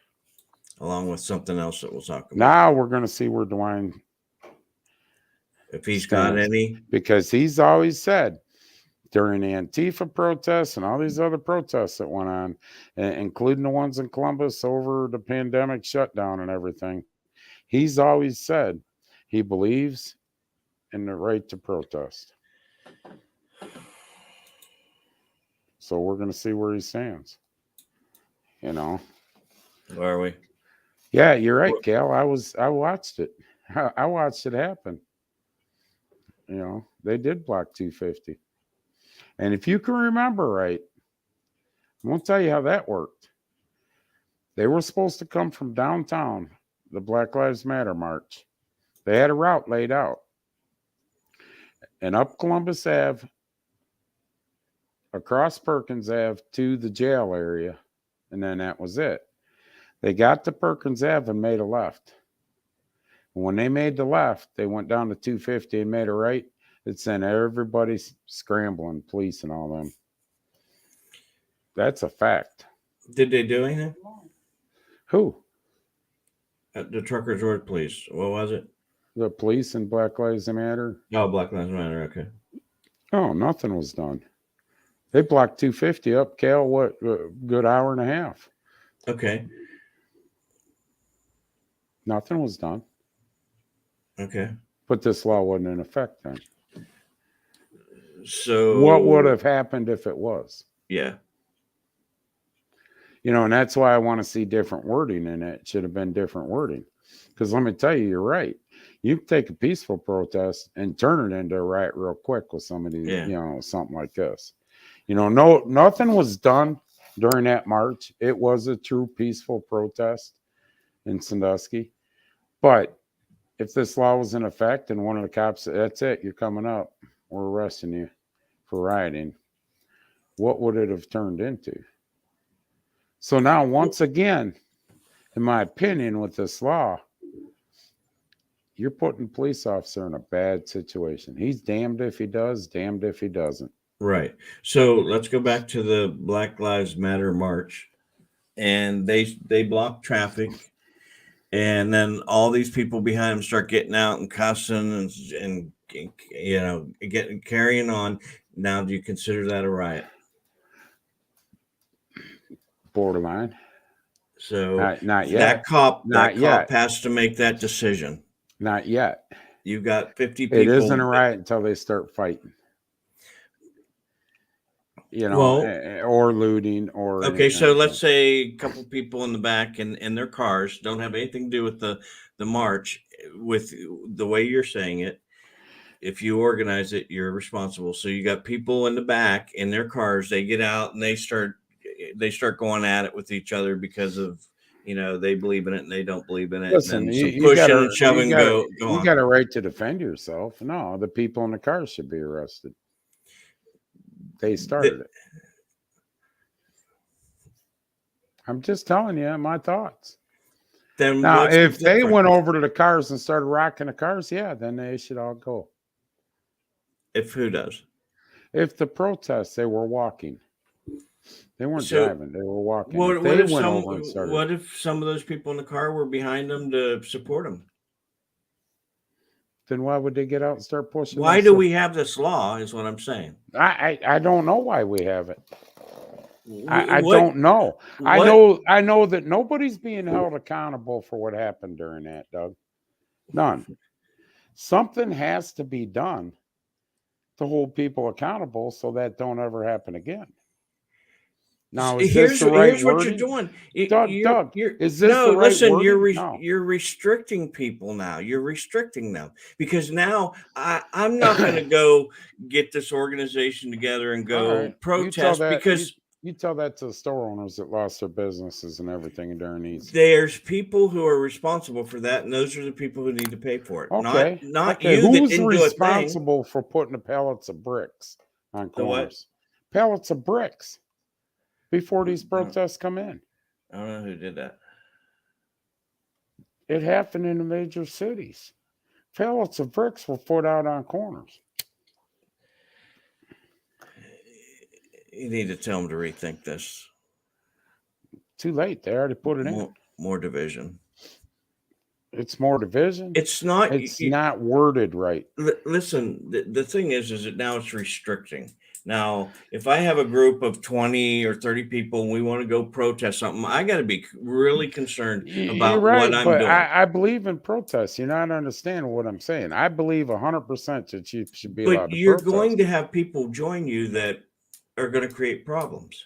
Along with something else that we'll talk about. Now we're going to see where DeWine, if he's got any. Because he's always said during the Antifa protests and all these other protests that went on, including the ones in Columbus over the pandemic shutdown and everything, he's always said he believes in the right to protest. So we're going to see where he stands. You know. Where are we? Yeah, you're right, Cal. I watched it. I watched it happen. You know, they did block 250. And if you can remember right, I won't tell you how that worked. They were supposed to come from downtown, the Black Lives Matter march. They had a route laid out. And up Columbus Ave, across Perkins Ave to the jail area, and then that was it. They got to Perkins Ave and made a left. When they made the left, they went down to 250 and made a right. It sent everybody scrambling, police and all them. That's a fact. Did they do anything? Who? The truckers or police? What was it? The police and Black Lives Matter. Oh, Black Lives Matter. Okay. Oh, nothing was done. They blocked 250 up, Cal, what, a good hour and a half. Okay. Nothing was done. Okay. But this law wasn't in effect then. So what would have happened if it was? Yeah. You know, and that's why I want to see different wording in it. It should have been different wording. Because let me tell you, you're right. You can take a peaceful protest and turn it into a riot real quick with somebody, you know, something like this. You know, nothing was done during that march. It was a true peaceful protest in Sandusky. But if this law was in effect and one of the cops said, that's it, you're coming up, we're arresting you for rioting, what would it have turned into? So now, once again, in my opinion, with this law, you're putting a police officer in a bad situation. He's damned if he does, damned if he doesn't. Right. So let's go back to the Black Lives Matter march. And they block traffic. And then all these people behind them start getting out and cussing and you know, carrying on. Now, do you consider that a riot? Borderline. So not yet. That cop yet. has to make that decision. Not yet. You got 50 people. It isn't a riot until they start fighting. You know, or looting or okay. So let's say a couple people in the back and in their cars don't have anything to do with the march. With the way you're saying it, if you organize it, you're responsible. So you got people in the back in their cars. They get out and they start going at it with each other because of, you know, they believe in it and they don't believe in it. Listen, and you pushing gotta, and shoving you go on. got a right to defend yourself. No, the people in the car should be arrested. They started it. I'm just telling you my thoughts. Then now, if they went over to the cars and started rocking the cars, yeah, then they should all go. If who does? If the protests, they were walking. They weren't driving. They were walking. What if some of those people in the car were behind them to support them? Then why would they get out and start pushing? Why do we have this law is what I'm saying. I don't know why we have it. I don't know. I know that nobody's being held accountable for what happened during that, Doug. None. Something has to be done to hold people accountable so that don't ever happen again. Now, here's what you're doing, Doug. Is this the right wording? You're restricting people now. You're restricting them because now I'm not going to go get this organization together and go protest because you tell that to the store owners that lost their businesses and everything during these. There's people who are responsible for that, and those are the people who need to pay for it. Okay, not you. Who's responsible for putting the pallets of bricks on corners? Pallets of bricks. Before these protests come in. I don't know who did that. It happened in the major cities. Pallets of bricks were put out on corners. You need to tell them to rethink this. Too late. They already put it in. More division. It's more division. It's not. It's not worded right. Listen, the thing is that now it's restricting. Now, if I have a group of 20 or 30 people and we want to go protest something, I got to be really concerned about what I'm doing. I believe in protests. You're not understanding what I'm saying. I believe 100% that you should be allowed to protest. But you're going to have people join you that are going to create problems.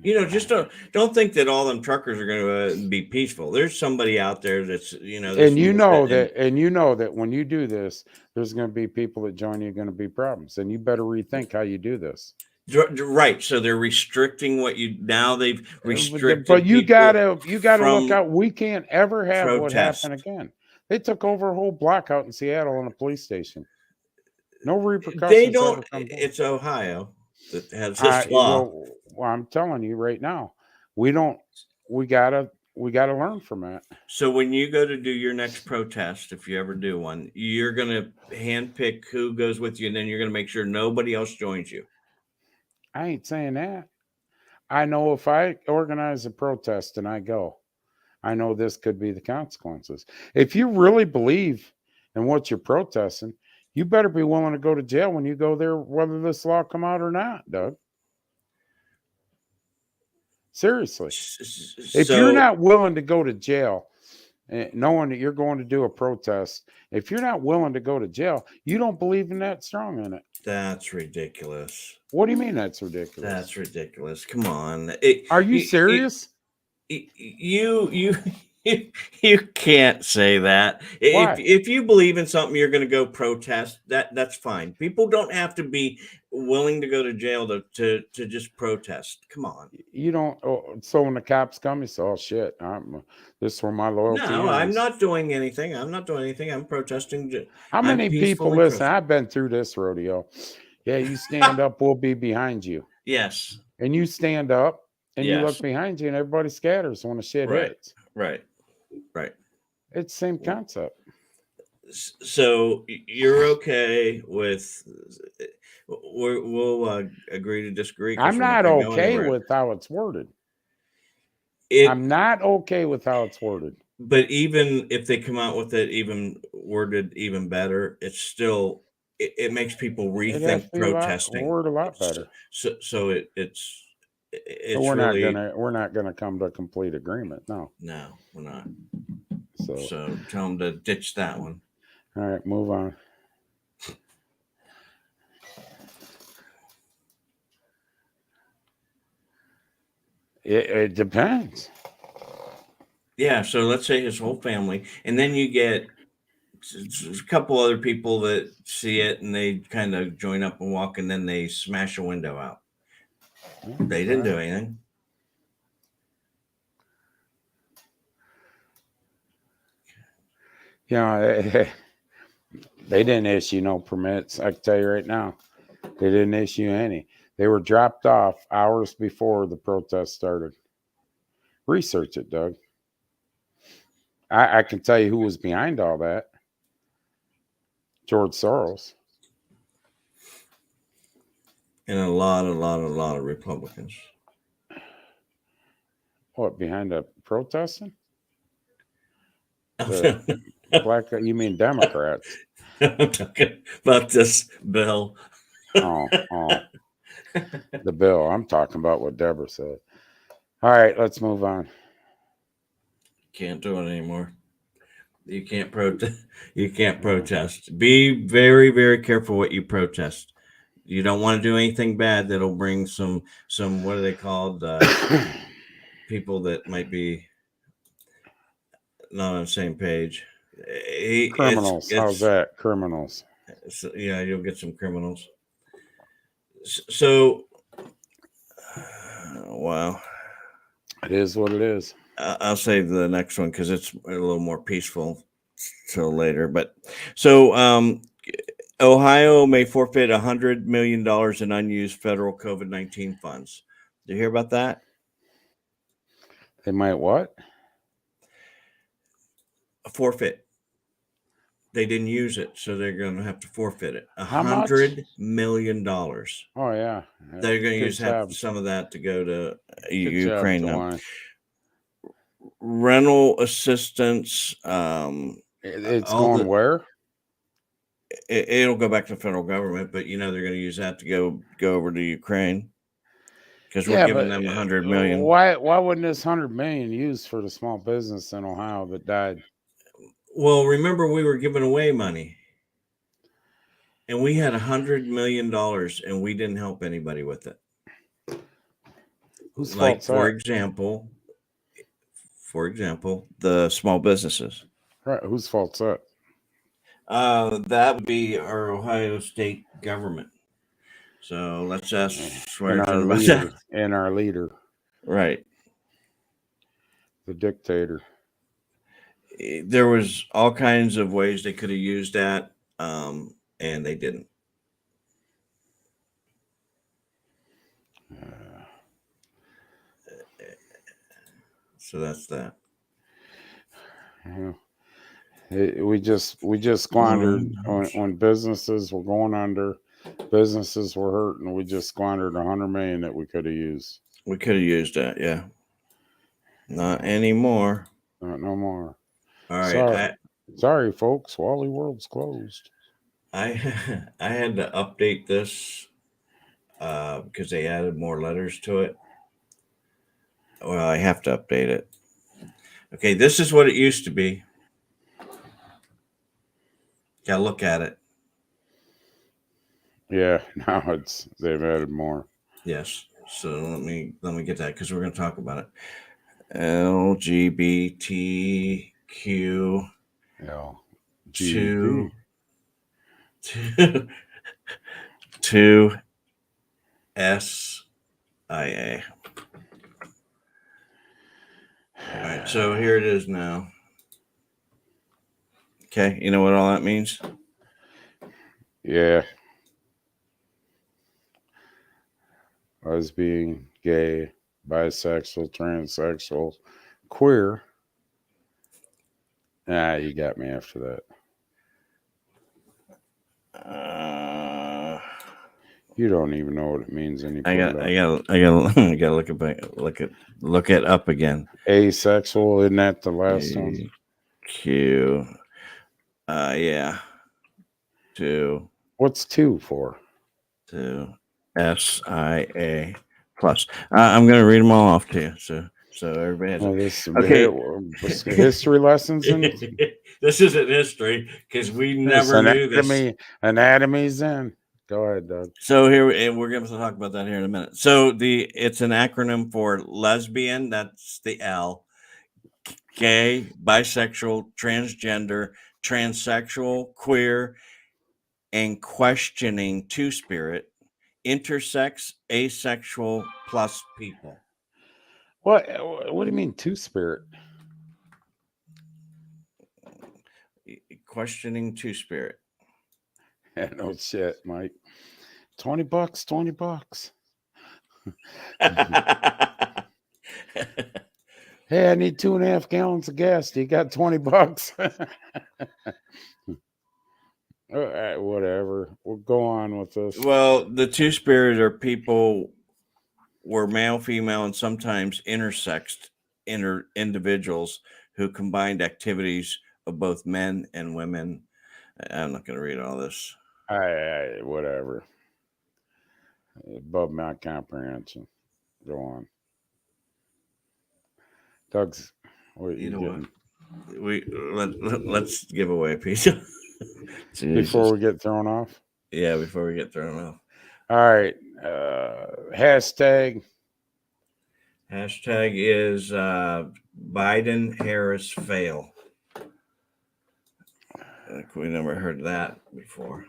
You know, just don't think that all them truckers are going to be peaceful. There's somebody out there that's, you know, and you know that when you do this, there's going to be people that join you, going to be problems, and you better rethink how you do this. Right. So they're restricting what you now. They've restricted. But you gotta from look out. We can't ever have what protest. happened again. They took over a whole block out in Seattle in a police station. No repercussions. They don't. ever come back. It's Ohio that has this law. Well, I'm telling you right now, we don't. We gotta learn from that. So when you go to do your next protest, if you ever do one, you're gonna handpick who goes with you, and then you're gonna make sure nobody else joins you. I ain't saying that. I know if I organize a protest and I go, I know this could be the consequences. If you really believe in what you're protesting, you better be willing to go to jail when you go there, whether this law come out or not, Doug. Seriously. If you're not willing to go to jail, knowing that you're going to do a protest, if you're not willing to go to jail, you don't believe in that strong in it. That's ridiculous. What do you mean that's ridiculous? That's ridiculous. Come on. Are you serious? You can't say that. Why? If you believe in something, you're going to go protest. That's fine. People don't have to be willing to go to jail to just protest. Come on. You don't. So when the cops come, you say, "Oh shit, this is where my loyalty." No, is. I'm not doing anything. I'm protesting. How many people listen? I've been through this rodeo. Yeah, you stand up, we'll be behind you. Yes. And you stand up and you look behind you, and everybody scatters when the shit hits. Right. It's the same concept. So you're okay with? We'll agree to disagree. I'm not okay with how it's worded. I'm not okay with how it's worded. But even if they come out with it even worded even better, it's still it makes people rethink protesting. Word a lot better. So it's we're not gonna come to a complete agreement. No, we're not. So tell them to ditch that one. All right, move on. It depends. Yeah, so let's say his whole family, and then you get a couple other people that see it and they kind of join up and walk, and then they smash a window out. They didn't do anything. Yeah, they didn't issue no permits. I can tell you right now, they didn't issue any. They were dropped off hours before the protest started. Research it, Doug. I can tell you who was behind all that. George Soros. And a lot of Republicans. What, behind the protesting? Black, you mean Democrats? I'm talking about this bill. Oh. The bill. I'm talking about what Deborah said. All right, let's move on. Can't do it anymore. You can't protest. You can't protest. Be very, very careful what you protest. You don't want to do anything bad that'll bring some what are they called? People that might be not on the same page. Criminals. How's that? Criminals. Yeah, you'll get some criminals. So, wow. It is what it is. I'll save the next one because it's a little more peaceful till later. But so Ohio may forfeit $100 million in unused federal COVID-19 funds. Did you hear about that? They might what? A forfeit. They didn't use it, so they're going to have to forfeit it. $100 million. Oh yeah, they're going to use some of that to go to Ukraine now. Rental assistance. It's going where? It'll go back to the federal government, but they're going to use that to go over to Ukraine because we're giving them $100 million. Why wouldn't this $100 million used for the small business in Ohio that died? Well, remember we were giving away money, and we had $100 million, and we didn't help anybody with it. Whose fault? For example, the small businesses. Right. Whose fault's that? That would be our Ohio state government. So let's ask And Swear our about leader, that. and our leader, Right. the dictator. There was all kinds of ways they could have used that, and they didn't. So that's that. Yeah. We just squandered when businesses were going under, businesses were hurting. We just squandered $100 million that we could have used. We could have used that, yeah. Not anymore. Not no more. All right. Sorry, folks. Wally World's closed. I had to update this because they added more letters to it. Well, I have to update it. Okay, this is what it used to be. Gotta look at it. Yeah, now they've added more. Yes. So let me get that because we're gonna talk about it. LGBTQ. Two SIA. All right, so here it is now. Okay, you know what all that means? Yeah. Lesbian, gay, bisexual, transsexual, queer. You got me after that. You don't even know what it means anymore. I gotta look it up again. Asexual, isn't that the last one? Q. Yeah. 2. What's 2 for? 2 SIA plus. I'm gonna read them all off to you, so everybody has. Okay. History lessons. This isn't history because we never knew this. Anatomy's in. Go ahead, Doug. So here, and we're going to talk about that here in a minute. So it's an acronym for lesbian. That's the L. Gay, bisexual, transgender, transsexual, queer, and questioning two-spirit, intersex, asexual, plus people. What do you mean two-spirit? Questioning two-spirit. Yeah, no shit, Mike. $20, $20. Hey, I need 2.5 gallons of gas. Do you got $20? All right, whatever. We'll go on with this. Well, the two-spirit are people were male, female, and sometimes intersexed individuals who combined activities of both men and women. I'm not going to read all this. Whatever. Above my comprehension. Go on. Doug's. What you know what? Let's give away a piece. Before we get thrown off? Yeah, before we get thrown off. All right. Hashtag. Hashtag is Biden Harris fail. We never heard that before.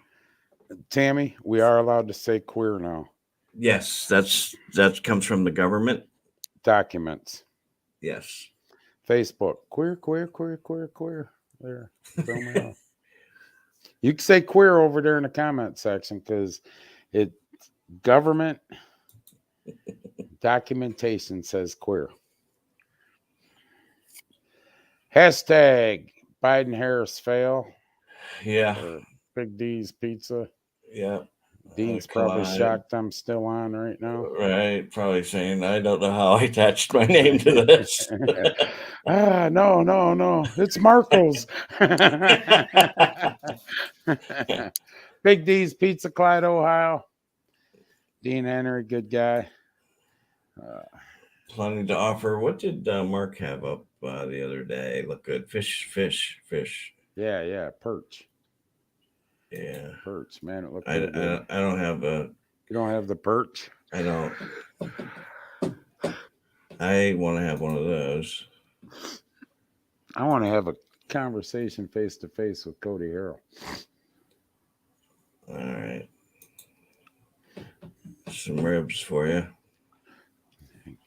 Tammy, we are allowed to say queer now. Yes, that comes from the government. Documents. Yes. Facebook. Queer. There. Throw me off. You can say queer over there in the comment section because it government documentation says queer. Hashtag Biden Harris fail. Yeah. Big D's Pizza. Yeah. Dean's probably shocked I'm still on right now. Right. Probably saying, I don't know how I attached my name to this. No. It's Marco's. Big D's Pizza, Clyde, Ohio. Dean Henry, good guy. Planning to offer. What did Mark have up the other day? Look good. Fish. Yeah. Perch. Yeah. Perch, man. It looked good. I don't have a. You don't have the perch? I don't. I want to have one of those. I want to have a conversation face to face with Cody Harrell. All right. some ribs for you.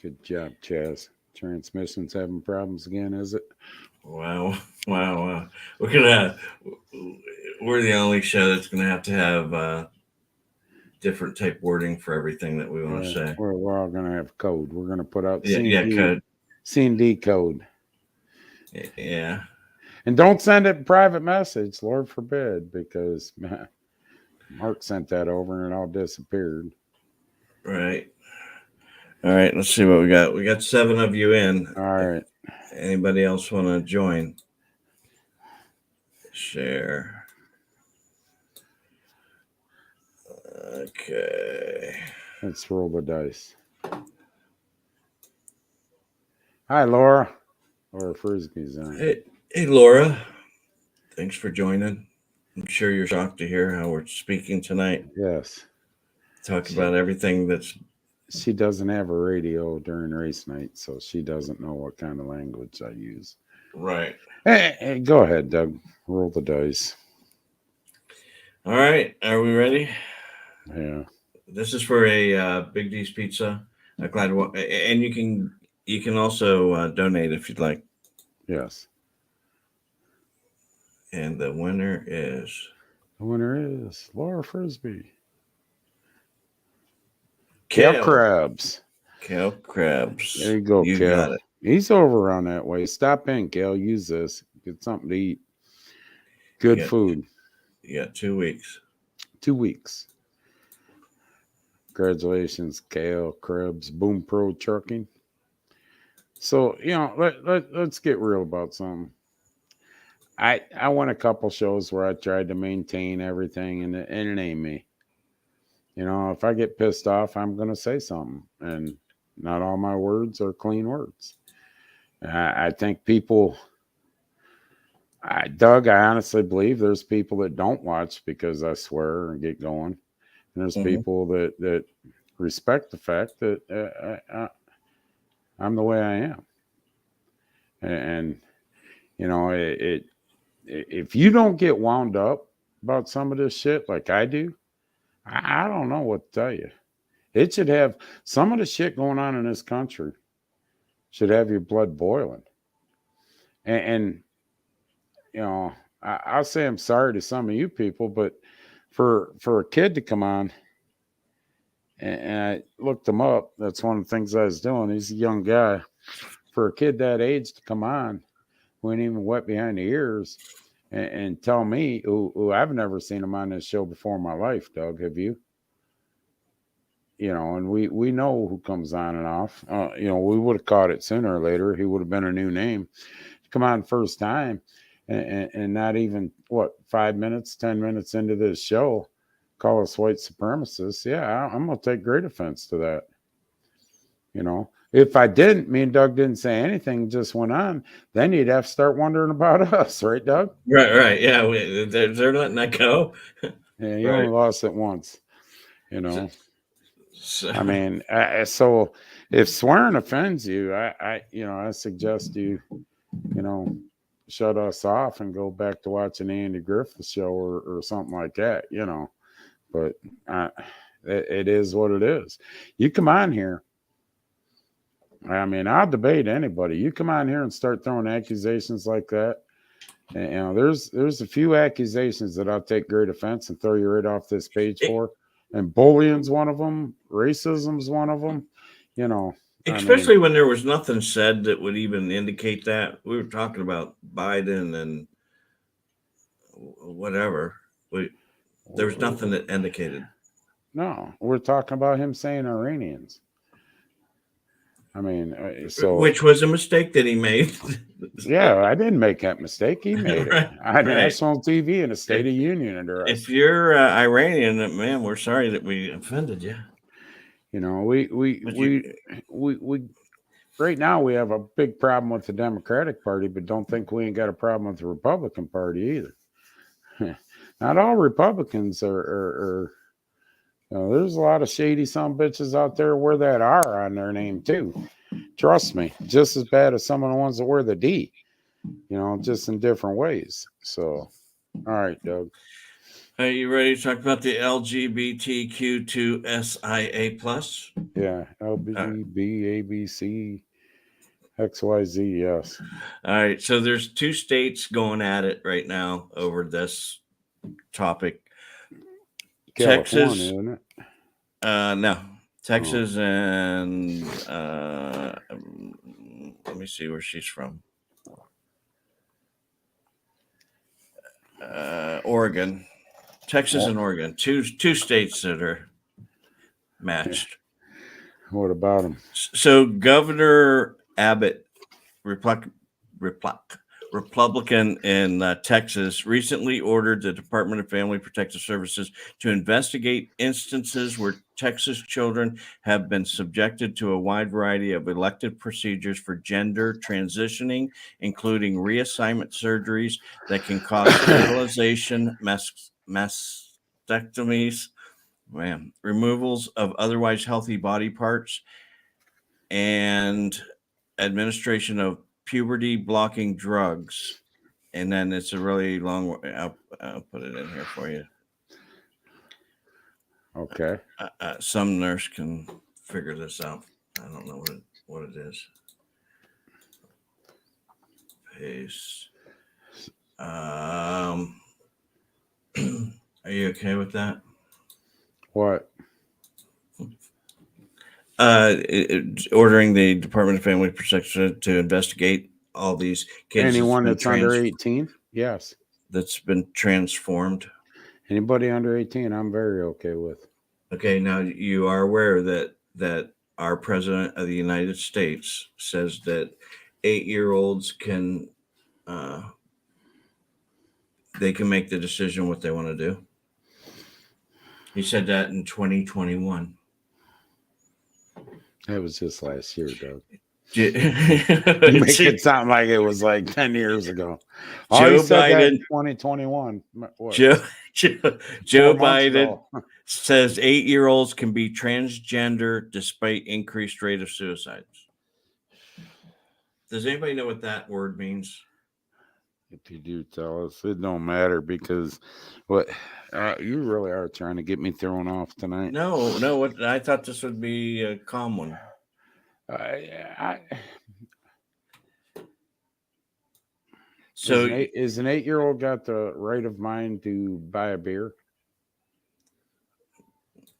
Good job, Chaz. Transmission's having problems again, is it? Wow. We're the only show that's gonna have to have different type wording for everything that we want to say. We're all gonna have code. We're gonna put out code. C&D code. Yeah. And don't send it private message, Lord forbid, because Mark sent that over and it all disappeared. Right. All right, let's see what we got. We got 7 of you in. All right. Anybody else want to join? Share. Okay. Let's roll the dice. Hi, Laura. Laura Frisbee's on. Hey, Laura. Thanks for joining. I'm sure you're shocked to hear how we're speaking tonight. Yes. Talk about everything that's... She doesn't have a radio during race night, so she doesn't know what kind of language I use. Right. Hey, go ahead, Doug. Roll the dice. All right. Are we ready? Yeah. This is for a Big D's Pizza. And you can also donate if you'd like. Yes. And the winner is... Laura Frisbee. Kale Krabs. Kale Krabs. There you go, You Kale. got it. He's over on that way. Stop in, Kale. Use this. Get something to eat. Good food. You got 2 weeks. 2 weeks. Congratulations, Kale Krabs, Boom Pro Trucking. So, let's get real about something. I went a couple shows where I tried to maintain everything, and it ain't me. If I get pissed off, I'm going to say something. And not all my words are clean words. I think people, Doug, I honestly believe there's people that don't watch because I swear and get going. And there's people that respect the fact that I'm the way I am. And if you don't get wound up about some of this shit like I do, I don't know what to tell you. It should have some of the shit going on in this country should have your blood boiling. And I'll say I'm sorry to some of you people, but for a kid to come on, and I looked him up, that's one of the things I was doing. He's a young guy. For a kid that age to come on, who ain't even wet behind the ears, and tell me, who I've never seen him on this show before in my life, Doug, have you? And we know who comes on and off. We would have caught it sooner or later. He would have been a new name. Come on first time, and not even, 5 minutes, 10 minutes into this show, call us white supremacists. Yeah, I'm going to take great offense to that. If I didn't, me and Doug didn't say anything, just went on, then you'd have to start wondering about us, right, Doug? Right. Yeah, they're letting that go. Yeah, you only lost it once, So, I mean, so if swearing offends you, I suggest you, shut us off and go back to watching the Andy Griffith show or something like that, But it is what it is. You come on here. I mean, I'll debate anybody. You come on here and start throwing accusations like that. And, there's a few accusations that I'll take great offense and throw you right off this page for. And bullying's one of them. Racism's one of them. Especially when there was nothing said that would even indicate that. We were talking about Biden and whatever. There was nothing that indicated. No, we're talking about him saying Iranians. I mean, which was a mistake that he made. Yeah, I didn't make that mistake. He made it on national TV in a State of Union address. If you're Iranian, man, we're sorry that we offended you. We right now we have a big problem with the Democratic Party, but don't think we ain't got a problem with the Republican Party either. Not all Republicans are there's a lot of shady sumbitches out there where that R on their name too. Trust me, just as bad as some of the ones that wear the D, just in different ways. So, all right, Doug. Are you ready to talk about the LGBTQ2SIA plus? Yeah, LBB, ABC, XYZ, yes. All right. So there's 2 states going at it right now over this topic. California, Texas, isn't it? no, Texas and let me see where she's from. Oregon, Texas, and Oregon, two states that are matched. What about them? So Governor Abbott, Republican in Texas, recently ordered the Department of Family Protective Services to investigate instances where Texas children have been subjected to a wide variety of elective procedures for gender transitioning, including reassignment surgeries that can cause sterilization, mastectomies, removals of otherwise healthy body parts, and administration of puberty blocking drugs. And then it's a really long, I'll put it in here for you. Okay. Some nurse can figure this out. I don't know what it is. Paste. Are you okay with that? What? Ordering the Department of Family Protection to investigate all these kids. Anyone that's under 18? Yes. That's been transformed. Anybody under 18, I'm very okay with. Okay, now you are aware that our President of the United States says that 8-year-olds can they can make the decision what they want to do. He said that in 2021. That was just last year, Doug. You make it sound like it was like 10 years ago. Joe Biden, 2021. Joe Biden says 8-year-olds can be transgender despite increased rate of suicides. Does anybody know what that word means? If you do, tell us. It don't matter because what you really are trying to get me thrown off tonight. No. What I thought this would be a calm one. So is an 8-year-old got the right of mind to buy a beer?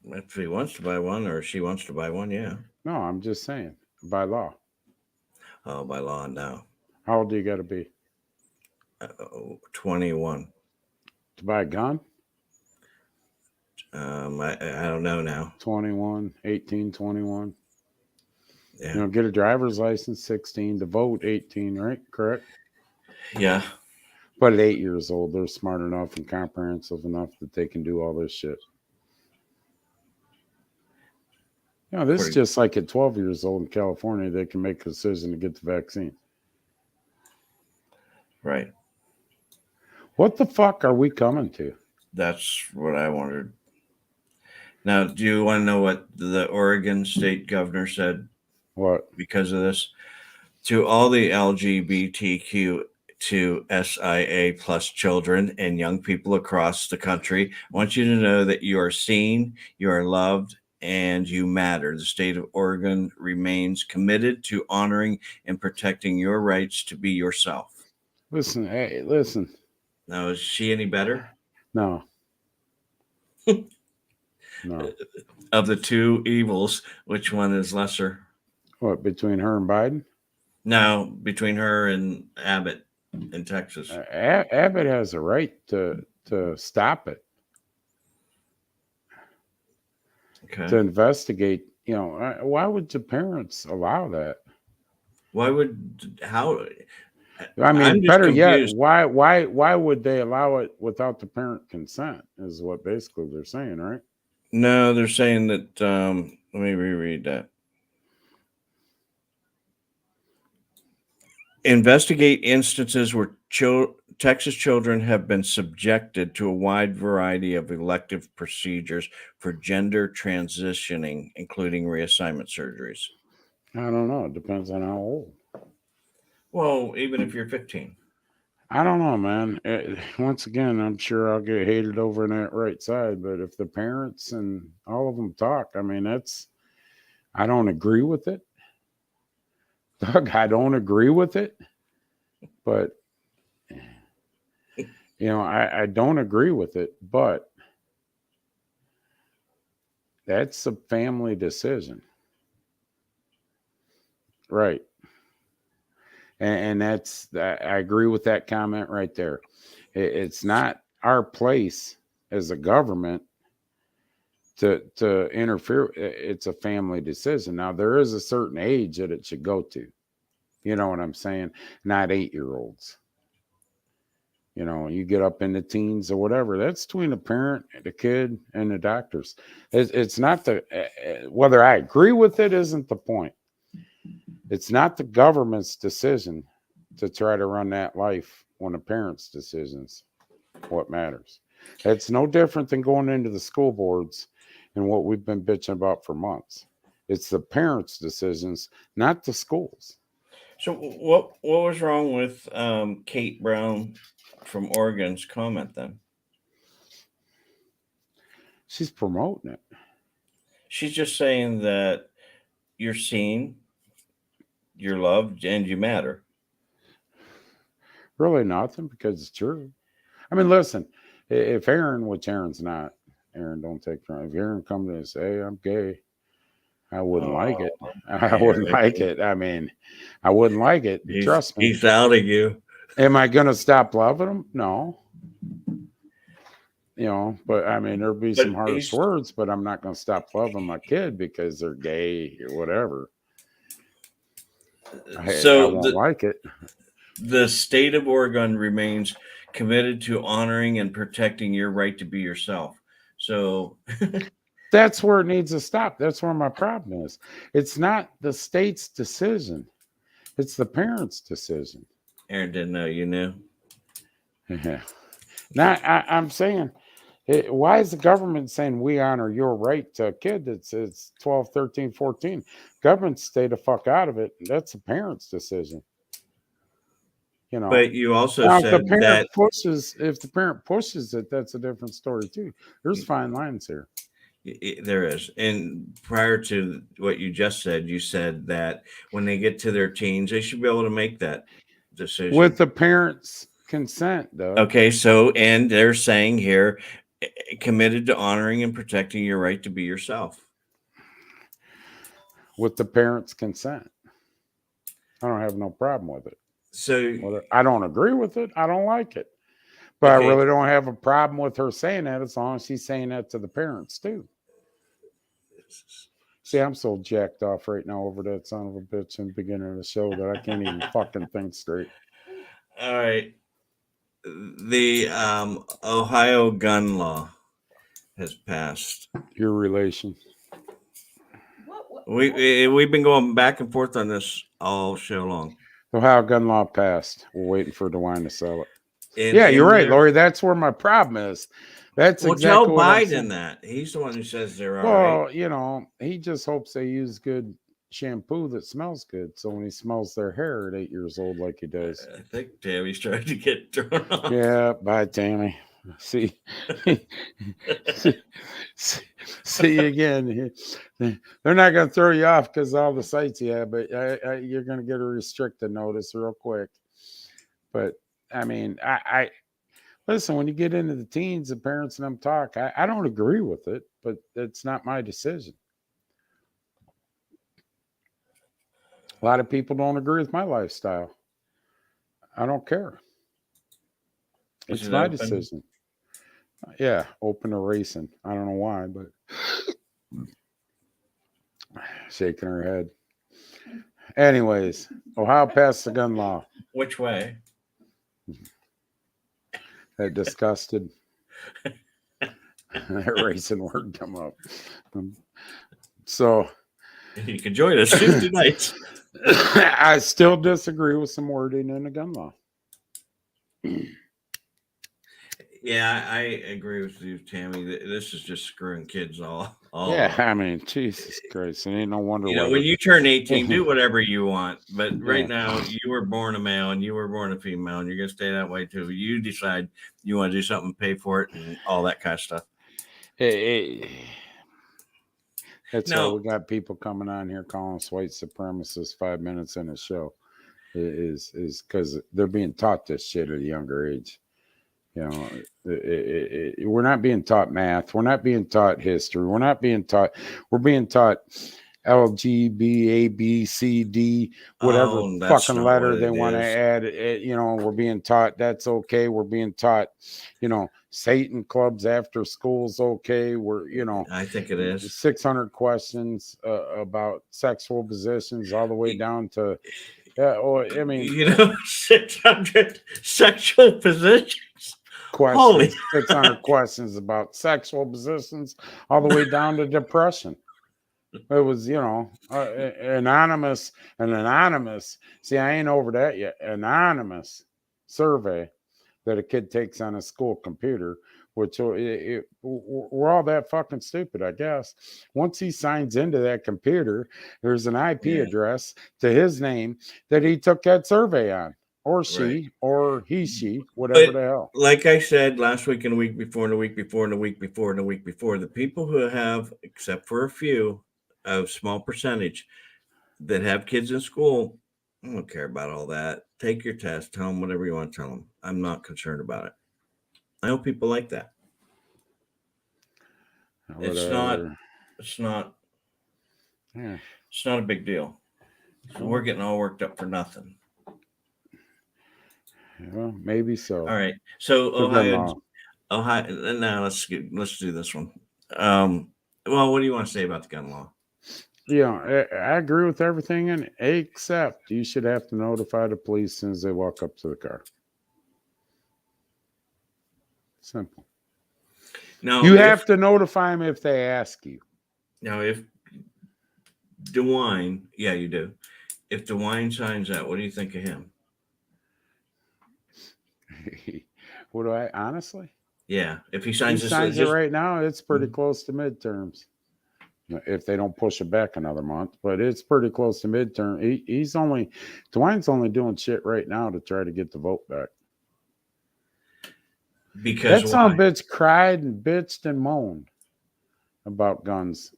If he wants to buy one or she wants to buy one, yeah. No, I'm just saying by law. Oh, by law now. How old do you got to be? 21. To buy a gun? I don't know now. 21, 18, 21. Yeah. You know, get a driver's license, 16, to vote, 18, right? Correct? Yeah. But at 8 years old, they're smart enough and comprehensive enough that they can do all this shit. You know, this is just like at 12 years old in California, they can make a decision to get the vaccine. Right. What the fuck are we coming to? That's what I wondered. Now, do you want to know what the Oregon state governor said? What? Because of this? To all the LGBTQ to SIA plus children and young people across the country, I want you to know that you are seen, you are loved, and you matter. The state of Oregon remains committed to honoring and protecting your rights to be yourself. Listen, hey, listen. Now, is she any better? No. No. Of the two evils, which one is lesser? What, between her and Biden? No, between her and Abbott in Texas. Abbott has a right to stop it. Okay. To investigate, you know, why would the parents allow that? How? I mean, better yet, why would they allow it without the parent consent? Is what basically they're saying, right? No, they're saying that. Let me reread that. Investigate instances where Texas children have been subjected to a wide variety of elective procedures for gender transitioning, including reassignment surgeries. I don't know. It depends on how old. Well, even if you're 15. I don't know, man. Once again, I'm sure I'll get hated over on that right side, but if the parents and all of them talk, I mean, I don't agree with it. Doug, I don't agree with it, but I don't agree with it, but that's a family decision. Right. And I agree with that comment right there. It's not our place as a government to interfere. It's a family decision. Now, there is a certain age that it should go to. You know what I'm saying? Not 8-year-olds. You get up in the teens or whatever. That's between the parent, the kid, and the doctors. It's not whether I agree with it isn't the point. It's not the government's decision to try to run that life when the parents' decisions what matters. It's no different than going into the school boards and what we've been bitching about for months. It's the parents' decisions, not the schools. So what was wrong with Kate Brown from Oregon's comment then? She's promoting it. She's just saying that you're seen, you're loved, and you matter. Really nothing, because it's true. I mean, listen, if Aaron, which Aaron's not, Aaron, don't take from. If Aaron come to and say, hey, I'm gay, I wouldn't like it. I wouldn't like it. I mean, I wouldn't like it. Trust me. He's outing you. Am I going to stop loving him? No. But I mean, there'll be some harsh words, but I'm not going to stop loving my kid because they're gay or whatever. I won't like it. The state of Oregon remains committed to honoring and protecting your right to be yourself. So that's where it needs to stop. That's where my problem is. It's not the state's decision. It's the parents' decision. Aaron didn't know you knew. Yeah. Now, I'm saying, why is the government saying we honor your right to a kid that's 12, 13, 14? Government stay the fuck out of it. That's the parents' decision. But you also now, said if the parent pushes it, that's a different story too. There's fine lines here. There is. And prior to what you just said, you said that when they get to their teens, they should be able to make that decision with the parents' consent, though. Okay, and they're saying here, committed to honoring and protecting your right to be yourself. With the parents' consent. I don't have no problem with it. So I don't agree with it. I don't like it. But I really don't have a problem with her saying that as long as she's saying that to the parents too. See, I'm so jacked off right now over that son of a bitch in the beginning of the show that I can't even fucking think straight. All right. The Ohio gun law has passed. Your relation. We've been going back and forth on this all show long. Ohio gun law passed. We're waiting for DeWine to sell it. You're right, Lori. That's where my problem is. That's exactly tell what Biden that. He's the one who says they're all right. Well, he just hopes they use good shampoo that smells good. So when he smells their hair at 8 years old, like he does. I think Tammy's trying to get thrown off. Yeah, bye, Tammy. See you again. They're not going to throw you off because all the sites you have, but you're going to get a restricted notice real quick. But I mean, I listen, when you get into the teens, the parents and them talk, I don't agree with it, but it's not my decision. A lot of people don't agree with my lifestyle. I don't care. It's my decision. Yeah, open to racing. I don't know why, but shaking her head. Anyways, Ohio passed the gun law. Which way? That disgusted. That racing word come up. So you can join us Tuesday nights. I still disagree with some wording in the gun law. Yeah, I agree with you, Tammy. This is just screwing kids all Yeah, up. I mean, Jesus Christ, it ain't no wonder You know, why. when you turn 18, do whatever you want. But right Yeah. now, you were born a male and you were born a female, and you're gonna stay that way too. You decide you want to do something, pay for it, and all that kind of stuff. That's No. why we got people coming on here calling us white supremacists 5 minutes in a show. Is because they're being taught this shit at a younger age. You know, we're not being taught math. We're not being taught history. We're being taught LGB, A, B, C, D, whatever fucking letter they want to add. You know, we're being taught that's okay. We're being taught, you know, Satan clubs after school's okay. I think it is 600 questions about sexual positions all the way down to, I mean, 600 sexual positions. Questions, 600 questions about sexual positions all the way down to depression. It was, anonymous. See, I ain't over that yet. Anonymous survey that a kid takes on a school computer, which we're all that fucking stupid, I guess. Once he signs into that computer, there's an IP address to his name that he took that survey on. Or she, or he, she, whatever the hell. Like I said last week and the week before and the week before and the week before and the week before, the people who have, except for a few, a small percentage that have kids in school, I don't care about all that. Take your test, tell them whatever you want to tell them. I'm not concerned about it. I know people like that. Whatever. It's not a big deal. So we're getting all worked up for nothing. Well, maybe so. All right. So Ohio. Now let's do this one. Well, what do you want to say about the gun law? Yeah, I agree with everything, except you should have to notify the police as soon as they walk up to the car. Simple. No, you have to notify them if they ask you. Now, if DeWine, yeah, you do. If DeWine signs that, what do you think of him? What do I honestly? Yeah, if he signs it right now, it's pretty close to midterms. If they don't push it back another month, but it's pretty close to midterm. DeWine's only doing shit right now to try to get the vote back. Because that son of a bitch cried and bitched and moaned about guns.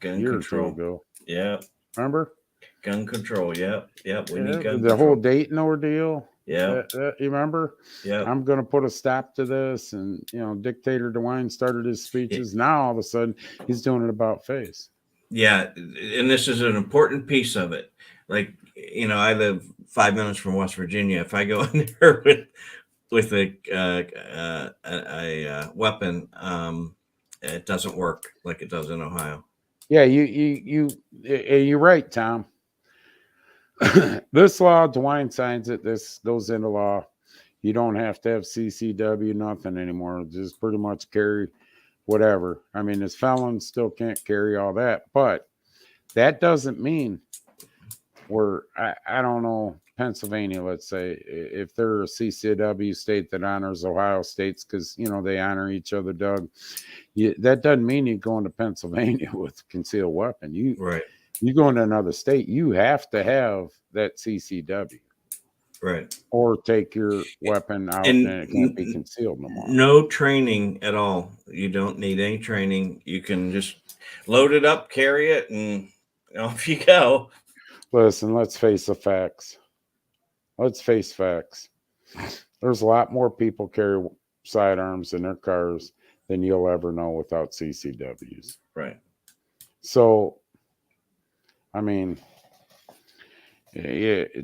Gun control. Ago. Yeah. Remember? Gun control. Yep. We need gun the control. Whole Dayton ordeal. Yeah. You remember? Yeah. I'm going to put a stop to this. And, Dictator DeWine started his speeches. Now, all of a sudden, he's doing it about face. Yeah. And this is an important piece of it. Like, I live 5 minutes from West Virginia. If I go in there with a weapon, it doesn't work like it does in Ohio. Yeah, you're right, Tom. This law, DeWine signs it. This goes into law. You don't have to have CCW, nothing anymore. Just pretty much carry whatever. I mean, as felons still can't carry all that, but that doesn't mean I don't know, Pennsylvania, let's say, if they're a CCW state that honors Ohio states because, they honor each other, Doug, that doesn't mean you go into Pennsylvania with a concealed weapon. Right. You go into another state, you have to have that CCW. Right. Or take your weapon out and it can't be concealed no more. No training at all. You don't need any training. You can just load it up, carry it, and off you go. Listen, let's face the facts. Let's face facts. There's a lot more people carry sidearms in their cars than you'll ever know without CCWs. Right. So, I mean,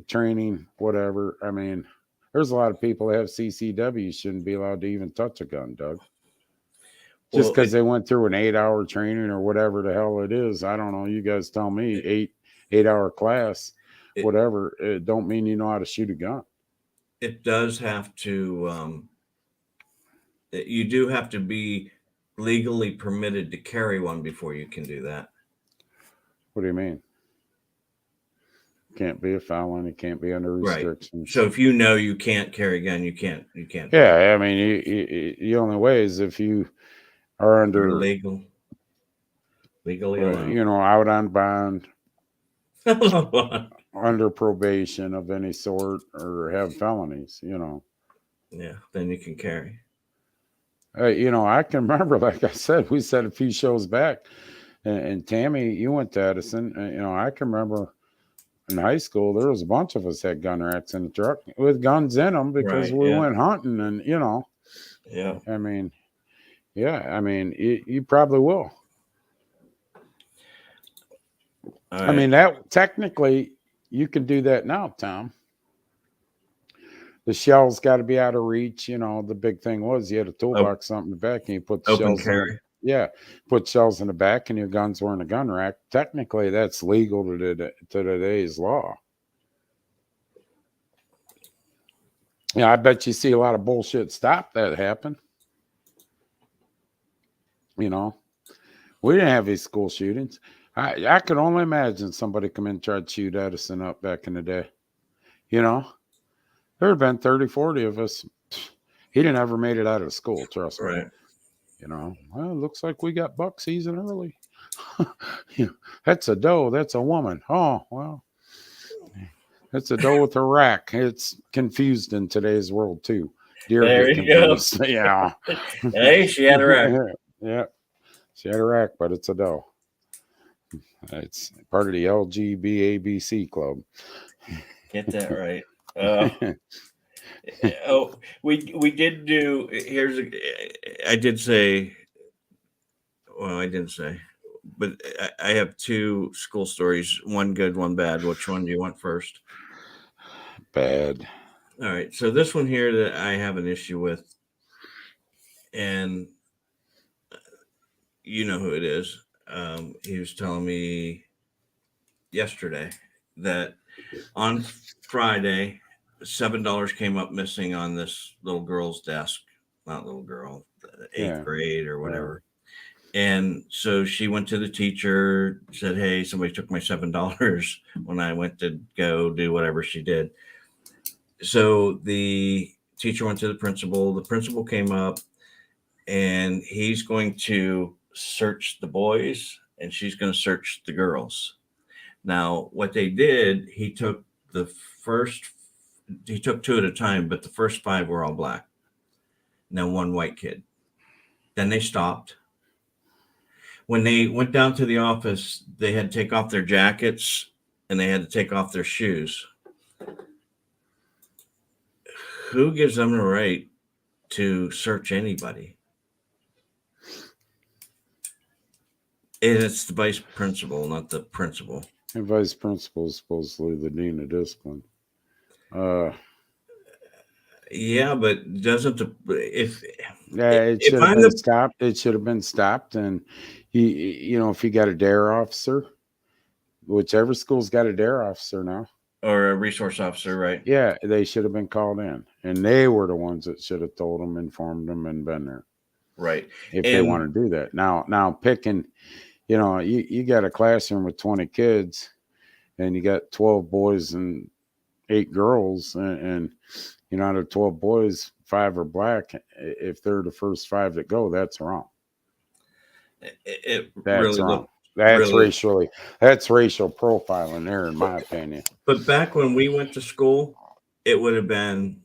training, whatever. I mean, there's a lot of people that have CCWs shouldn't be allowed to even touch a gun, Doug. Just because they went through an 8-hour training or whatever the hell it is. I don't know. You guys tell me. 8-hour class, whatever. It don't mean you know how to shoot a gun. It does have to. You do have to be legally permitted to carry one before you can do that. What do you mean? Can't be a felon. It can't be under Right. restrictions. So if you know you can't carry a gun, you can't. Yeah, I mean, the only way is if you are under legally allowed. out on bond, under probation of any sort, or have felonies. Yeah, then you can carry. I can remember, like I said, we said a few shows back, and Tammy, you went to Edison. I can remember in high school there was a bunch of us had gun racks in the truck with guns in them because we went hunting, and Yeah. I mean, you probably will. I mean, that technically you can do that now, Tom. The shells got to be out of reach. The big thing was you had a toolbox, something in the back, and you put the Open shells carry. put shells in the back, and your guns were in a gun rack. Technically, that's legal to today's law. Yeah, I bet you see a lot of bullshit stop that happen. We didn't have these school shootings. I could only imagine somebody come in and try to shoot Edison up back in the day. There have been 30, 40 of us. He didn't ever made it out of school, trust me. Right. Well, it looks like we got buck season early. That's a doe. That's a woman. Oh, well, that's a doe with a rack. It's confused in today's world, too. There you go. Yeah. Hey, she had a rack. Yeah. She had a rack, but it's a doe. It's part of the LGBABC club. Get that right. We did do. I did say. Well, I didn't say, but I have two school stories. One good, one bad. Which one do you want first? Bad. All right. So this one here that I have an issue with, and you know who it is. He was telling me yesterday that on Friday, $7 came up missing on this little girl's desk. Not little girl, 8th grade or whatever. And so she went to the teacher, said, "Hey, somebody took my $7 when I went to go do whatever she did." So the teacher went to the principal. The principal came up, and he's going to search the boys, and she's going to search the girls. Now, what they did, he took two at a time, but the first 5 were all black. Now, one white kid. Then they stopped. When they went down to the office, they had to take off their jackets and they had to take off their shoes. Who gives them the right to search anybody? And it's the vice principal, not the principal. And vice principal is supposedly the dean of discipline. Yeah, but doesn't it should have been stopped, and if you got a DARE officer, whichever school's got a DARE officer now, or a resource officer, right? Yeah, they should have been called in, and they were the ones that should have told them, informed them, and been there, right? If they want to do that. Now picking, you got a classroom with 20 kids, and you got 12 boys and 8 girls, and out of 12 boys, 5 are black. If they're the first 5 that go, that's wrong. That's really wrong. That's racial profiling there, in my opinion. But back when we went to school, it would have been,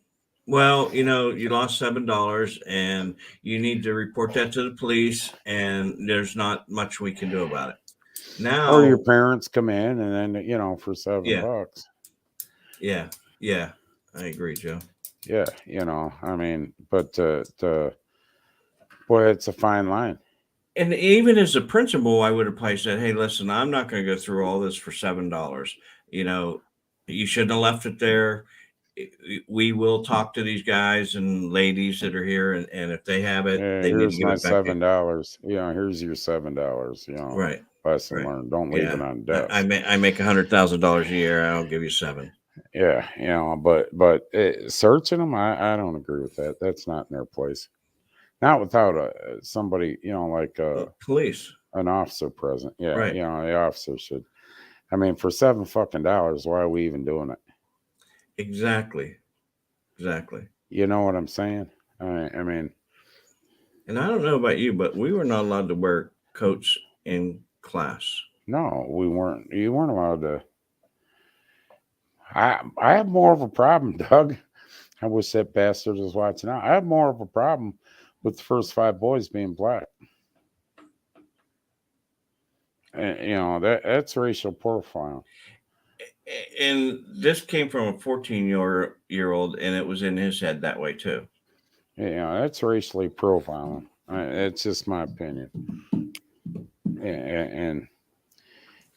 well, you lost $7 and you need to report that to the police, and there's not much we can do about it. Now, or your parents come in and then, for $7. Yeah. I agree, Joe. Yeah. But boy, it's a fine line. And even as a principal, I would have probably said, "Hey, listen, I'm not going to go through all this for $7. You shouldn't have left it there. We will talk to these guys and ladies that are here, and if they have it, they need to give it back. $7. Here's your $7. Right. Lesson learned. Don't leave it on desk. I make $100,000 a year. I don't give you $7. Yeah, but searching them, I don't agree with that. That's not in their place. Not without somebody, like police, an officer present. Yeah, right. The officer should. I mean, for $7 fucking, why are we even doing it? Exactly. You know what I'm saying? I mean, and I don't know about you, but we were not allowed to wear coats in class. no, we weren't. You weren't allowed to. I have more of a problem, Doug. I wish that bastard was watching out. I have more of a problem with the first 5 boys being black. And, you know, that's racial profiling. And this came from a 14-year-old, and it was in his head that way too. Yeah, that's racially profiling. It's just my opinion. And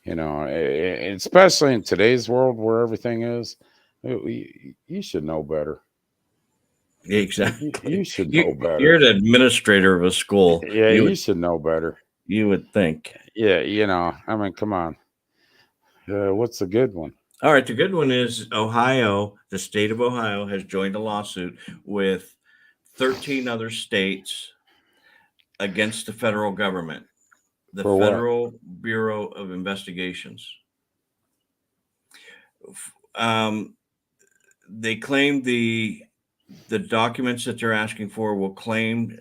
you know, especially in today's world where everything is, you should know better. Exactly. You should know better. You're an administrator of a school. Yeah, you should know better. You would think. Yeah, you know, I mean, come on. What's the good one? All right, the good one is Ohio, the state of Ohio, has joined a lawsuit with 13 other states against the federal government, the For what? Federal Bureau of Investigations. They claim the documents that they're asking for will claim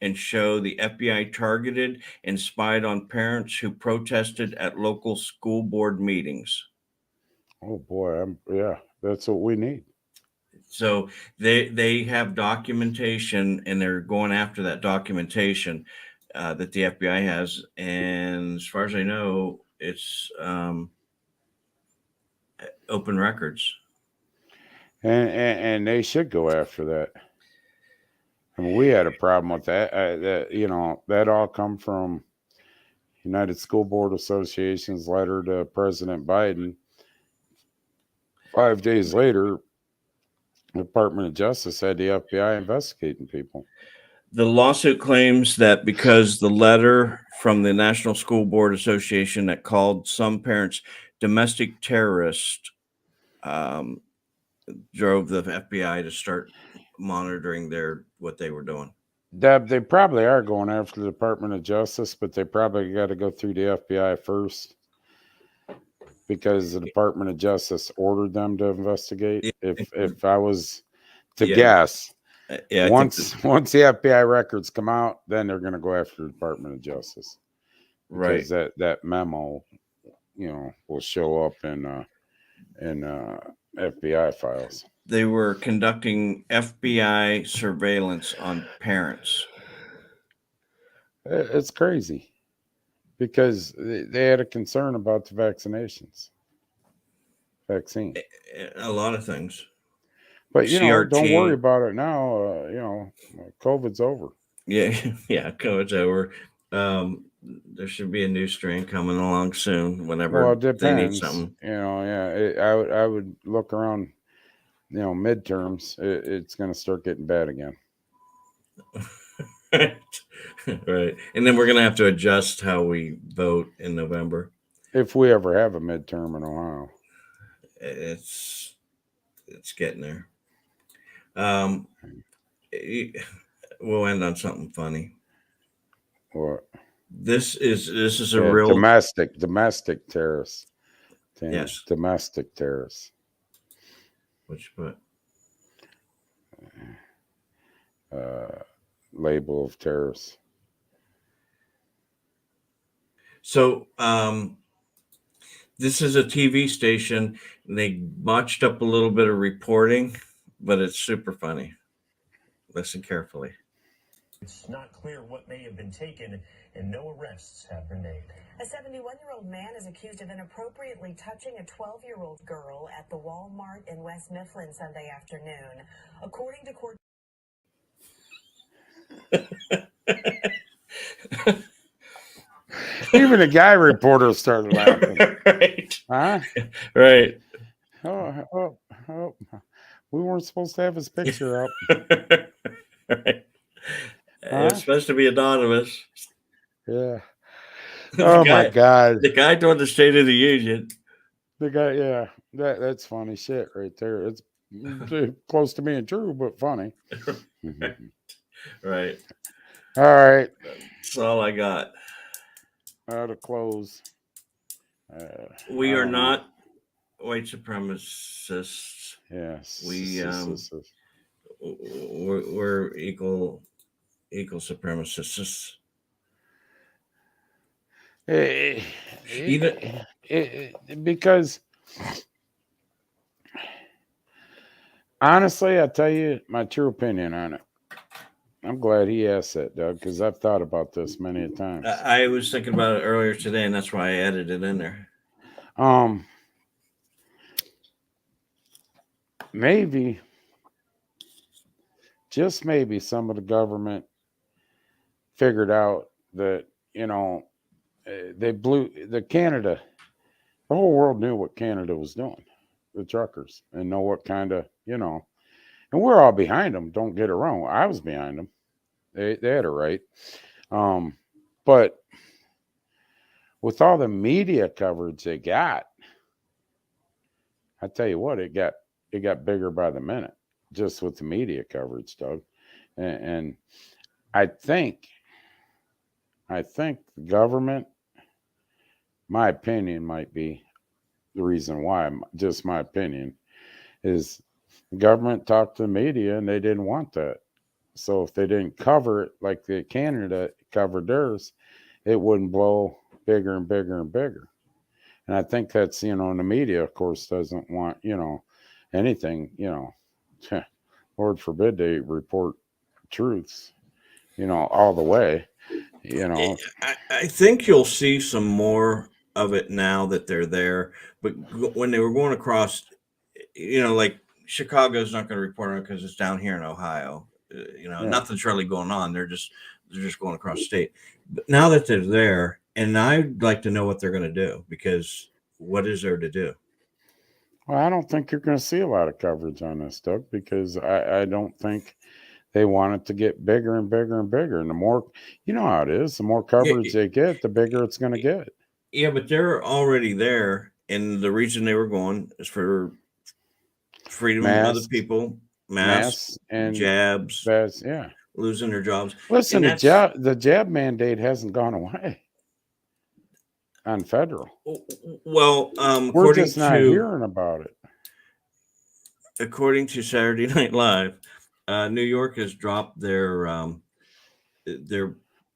and show the FBI targeted and spied on parents who protested at local school board meetings. Oh boy, yeah, that's what we need. So they have documentation, and they're going after that documentation that the FBI has. And as far as I know, it's open records. And they should go after that. I mean, we had a problem with that. That, you know, that all come from United School Board Association's letter to President Biden. 5 days later, the Department of Justice had the FBI investigating people. The lawsuit claims that because the letter from the National School Board Association that called some parents domestic terrorists drove the FBI to start monitoring what they were doing. Deb, they probably are going after the Department of Justice, but they probably got to go through the FBI first, because the Department of Justice ordered them to investigate. If I was to guess, once the FBI records come out, then they're going to go after the Department of Justice, because that memo, you know, will show up in FBI files. They were conducting FBI surveillance on parents. It's crazy, because they had a concern about the vaccine. A lot of things. But, you know, don't worry about it now. You know, COVID's over. Yeah, COVID's over. There should be a new strain coming along soon whenever they need something. You know, I would look around, you know, midterms. It's going to start getting bad again. Right. And then we're going to have to adjust how we vote in November. If we ever have a midterm in Ohio. It's getting there. We'll end on something funny. What? This is a real domestic terrorists. Yes, domestic terrorists. Which put label of terrorists. So this is a TV station. They botched up a little bit of reporting, but it's super funny. Listen carefully. It's not clear what may have been taken, and no arrests have been made. A 71-year-old man is accused of inappropriately touching a 12-year-old girl at the Walmart in West Mifflin Sunday afternoon. According to court... Even the guy reporter started laughing. Right. Huh? Right. Oh, we weren't supposed to have his picture up. Right. It's supposed to be anonymous. Yeah. Oh my God. The guy doing the State of the Union. The guy, yeah. That's funny shit right there. It's close to being true, but funny. Right. All right. That's all I got. Out of close. We I are don't know. not white supremacists. Yes. We're equal supremacists. Because honestly, I'll tell you my true opinion on it. I'm glad he asked that, Doug, because I've thought about this many a times. I was thinking about it earlier today, and that's why I added it in there. Maybe, just maybe, some of the government figured out that, they blew the Canada. The whole world knew what Canada was doing, the truckers, and know what kind of, and we're all behind them. Don't get it wrong. I was behind them. They had it right. But with all the media coverage they got, I tell you what, it got bigger by the minute, just with the media coverage, Doug. And I think the government, my opinion might be the reason why, just my opinion, is the government talked to the media and they didn't want that. So if they didn't cover it like the Canada covered theirs, it wouldn't blow bigger and bigger and bigger. And I think that's, the media, of course, doesn't want, anything, Lord forbid they report truths, all the way, I think you'll see some more of it now that they're there. But when they were going across, like Chicago's not going to report on it because it's down here in Ohio. Nothing's really going on. They're just going across state. But now that they're there, and I'd like to know what they're going to do, because what is there to do? Well, I don't think you're going to see a lot of coverage on this, Doug, because I don't think they want it to get bigger and bigger and bigger. And the more, how it is, the more coverage they get, the bigger it's going to get. Yeah, but they're already there. And the reason they were going is for freedom of other people, masks and jabs, losing their jobs. Listen, the jab mandate hasn't gone away on federal. Well, we're just not hearing about it. According to Saturday Night Live, New York has dropped their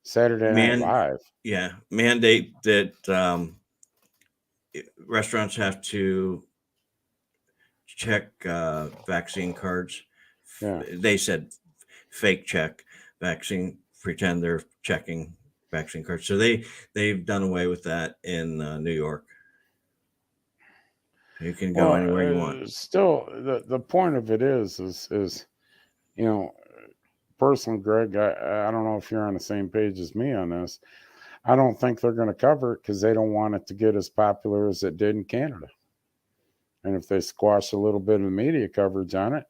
Saturday Night Live. Yeah, mandate that restaurants have to check vaccine cards. Yeah. They said fake check vaccine, pretend they're checking vaccine cards. So they've done away with that in New York. You can go anywhere you want. Still, the point of it is personally, Greg, I don't know if you're on the same page as me on this. I don't think they're going to cover it because they don't want it to get as popular as it did in Canada. And if they squash a little bit of the media coverage on it,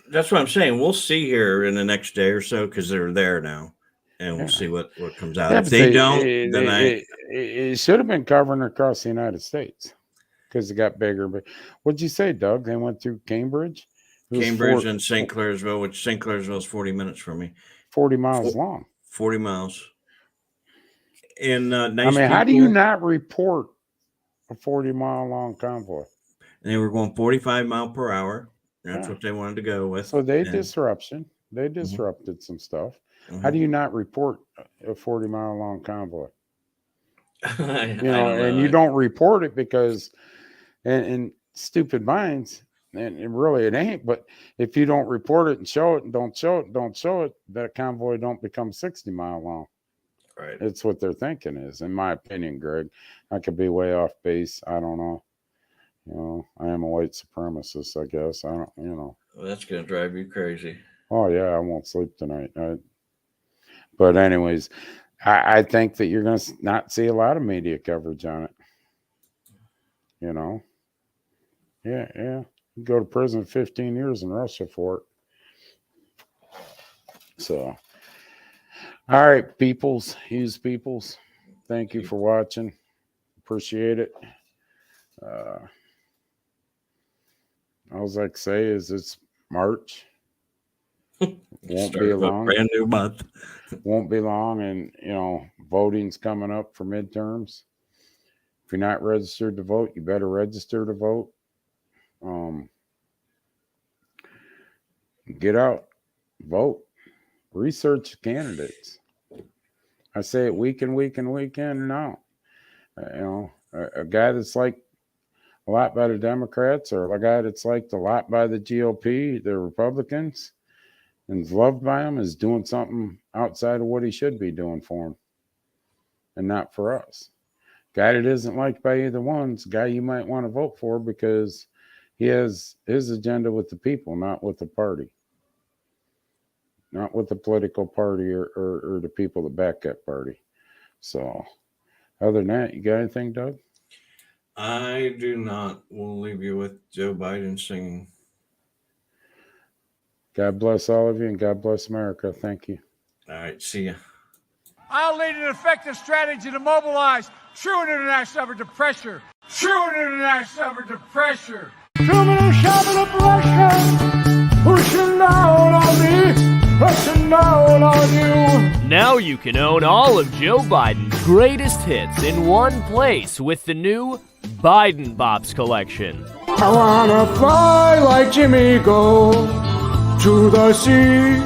That's what I'm saying. We'll see here in the next day or so, because they're there now, and we'll see what comes out. If they don't, then it should have been covering across the United States because it got bigger. But what'd you say, Doug? They went through Cambridge? And St. Clairsville, which St. Clairsville is 40 minutes from me. 40 miles long. 40 miles. And how do you not report a 40-mile long convoy? And they were going 45 mile per hour. That's what they wanted to go with. So they disrupted some stuff. How do you not report a 40-mile long convoy? And you don't report it because, and stupid minds, and really it ain't. But if you don't report it and show it and don't show it, that convoy don't become 60-mile long. Right. It's what they're thinking is, in my opinion, Greg. I could be way off base. I don't know. I am a white supremacist, I guess. I don't, Well, that's going to drive you crazy. Oh, yeah, I won't sleep tonight. But anyways, I think that you're going to not see a lot of media coverage on it. Yeah. You go to prison 15 years in Russia for it. So, all right, peoples. Thank you for watching. Appreciate it. All I can say is it's March. Won't Start be a long. brand new month. Won't be long, and voting's coming up for midterms. If you're not registered to vote, you better register to vote. Get out, vote, research candidates. I say it week in, week in, week in and out. A guy that's liked a lot by the Democrats, or a guy that's liked a lot by the GOP, the Republicans, and is loved by them, is doing something outside of what he should be doing for them, and not for us. Guy that isn't liked by either one's a guy you might want to vote for, because he has his agenda with the people, not with the party, not with the political party or the people that back that party. So other than that, you got anything, Doug? I do not. We'll leave you with Joe Biden singing. God bless all of you, and God bless America. Thank you. All right, see ya. I'll lead an effective strategy to mobilize true international effort to pressure. True international effort to pressure. Criminal shopping operation. Pushing down on me. Pushing down on you. Now you can own all of Joe Biden's greatest hits in one place with the new Biden Bops collection. I wanna fly like Jimmy Go to the sea.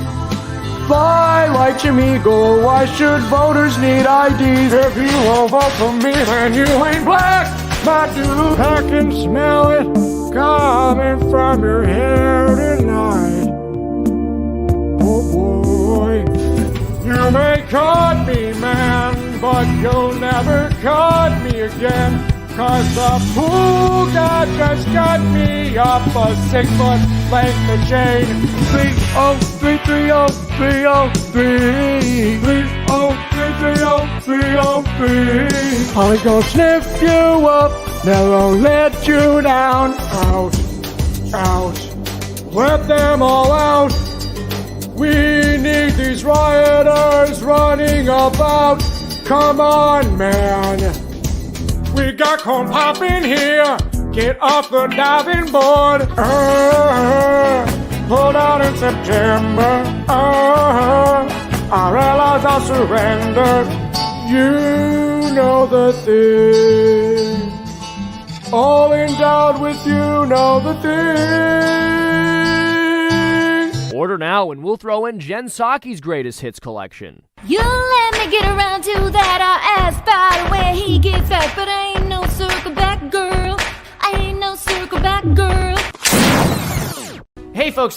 Fly like Jimmy Go. Why should voters need IDs? If you won't vote for me, then you ain't black, my dude. I can smell it coming from your hair tonight. Oh boy, you may cut me, man, but you'll never cut me again. Cause the pool guy just got me up a 6 foot length of chain. 303, 303, 303, 303. I'm gonna sniff you up, never let you down. Out, out, let them all out. We need these rioters running about. Come on, man. We got corn popping here. Get off the diving board. Hold out in September. Our allies are surrendered. You know the thing. All endowed with you know the thing. Order now and we'll throw in Jen Psaki's greatest hits collection. You let me get around to that. I asked by the way he gets back, but I ain't no circle back girl. I ain't no circle back girl. Hey folks,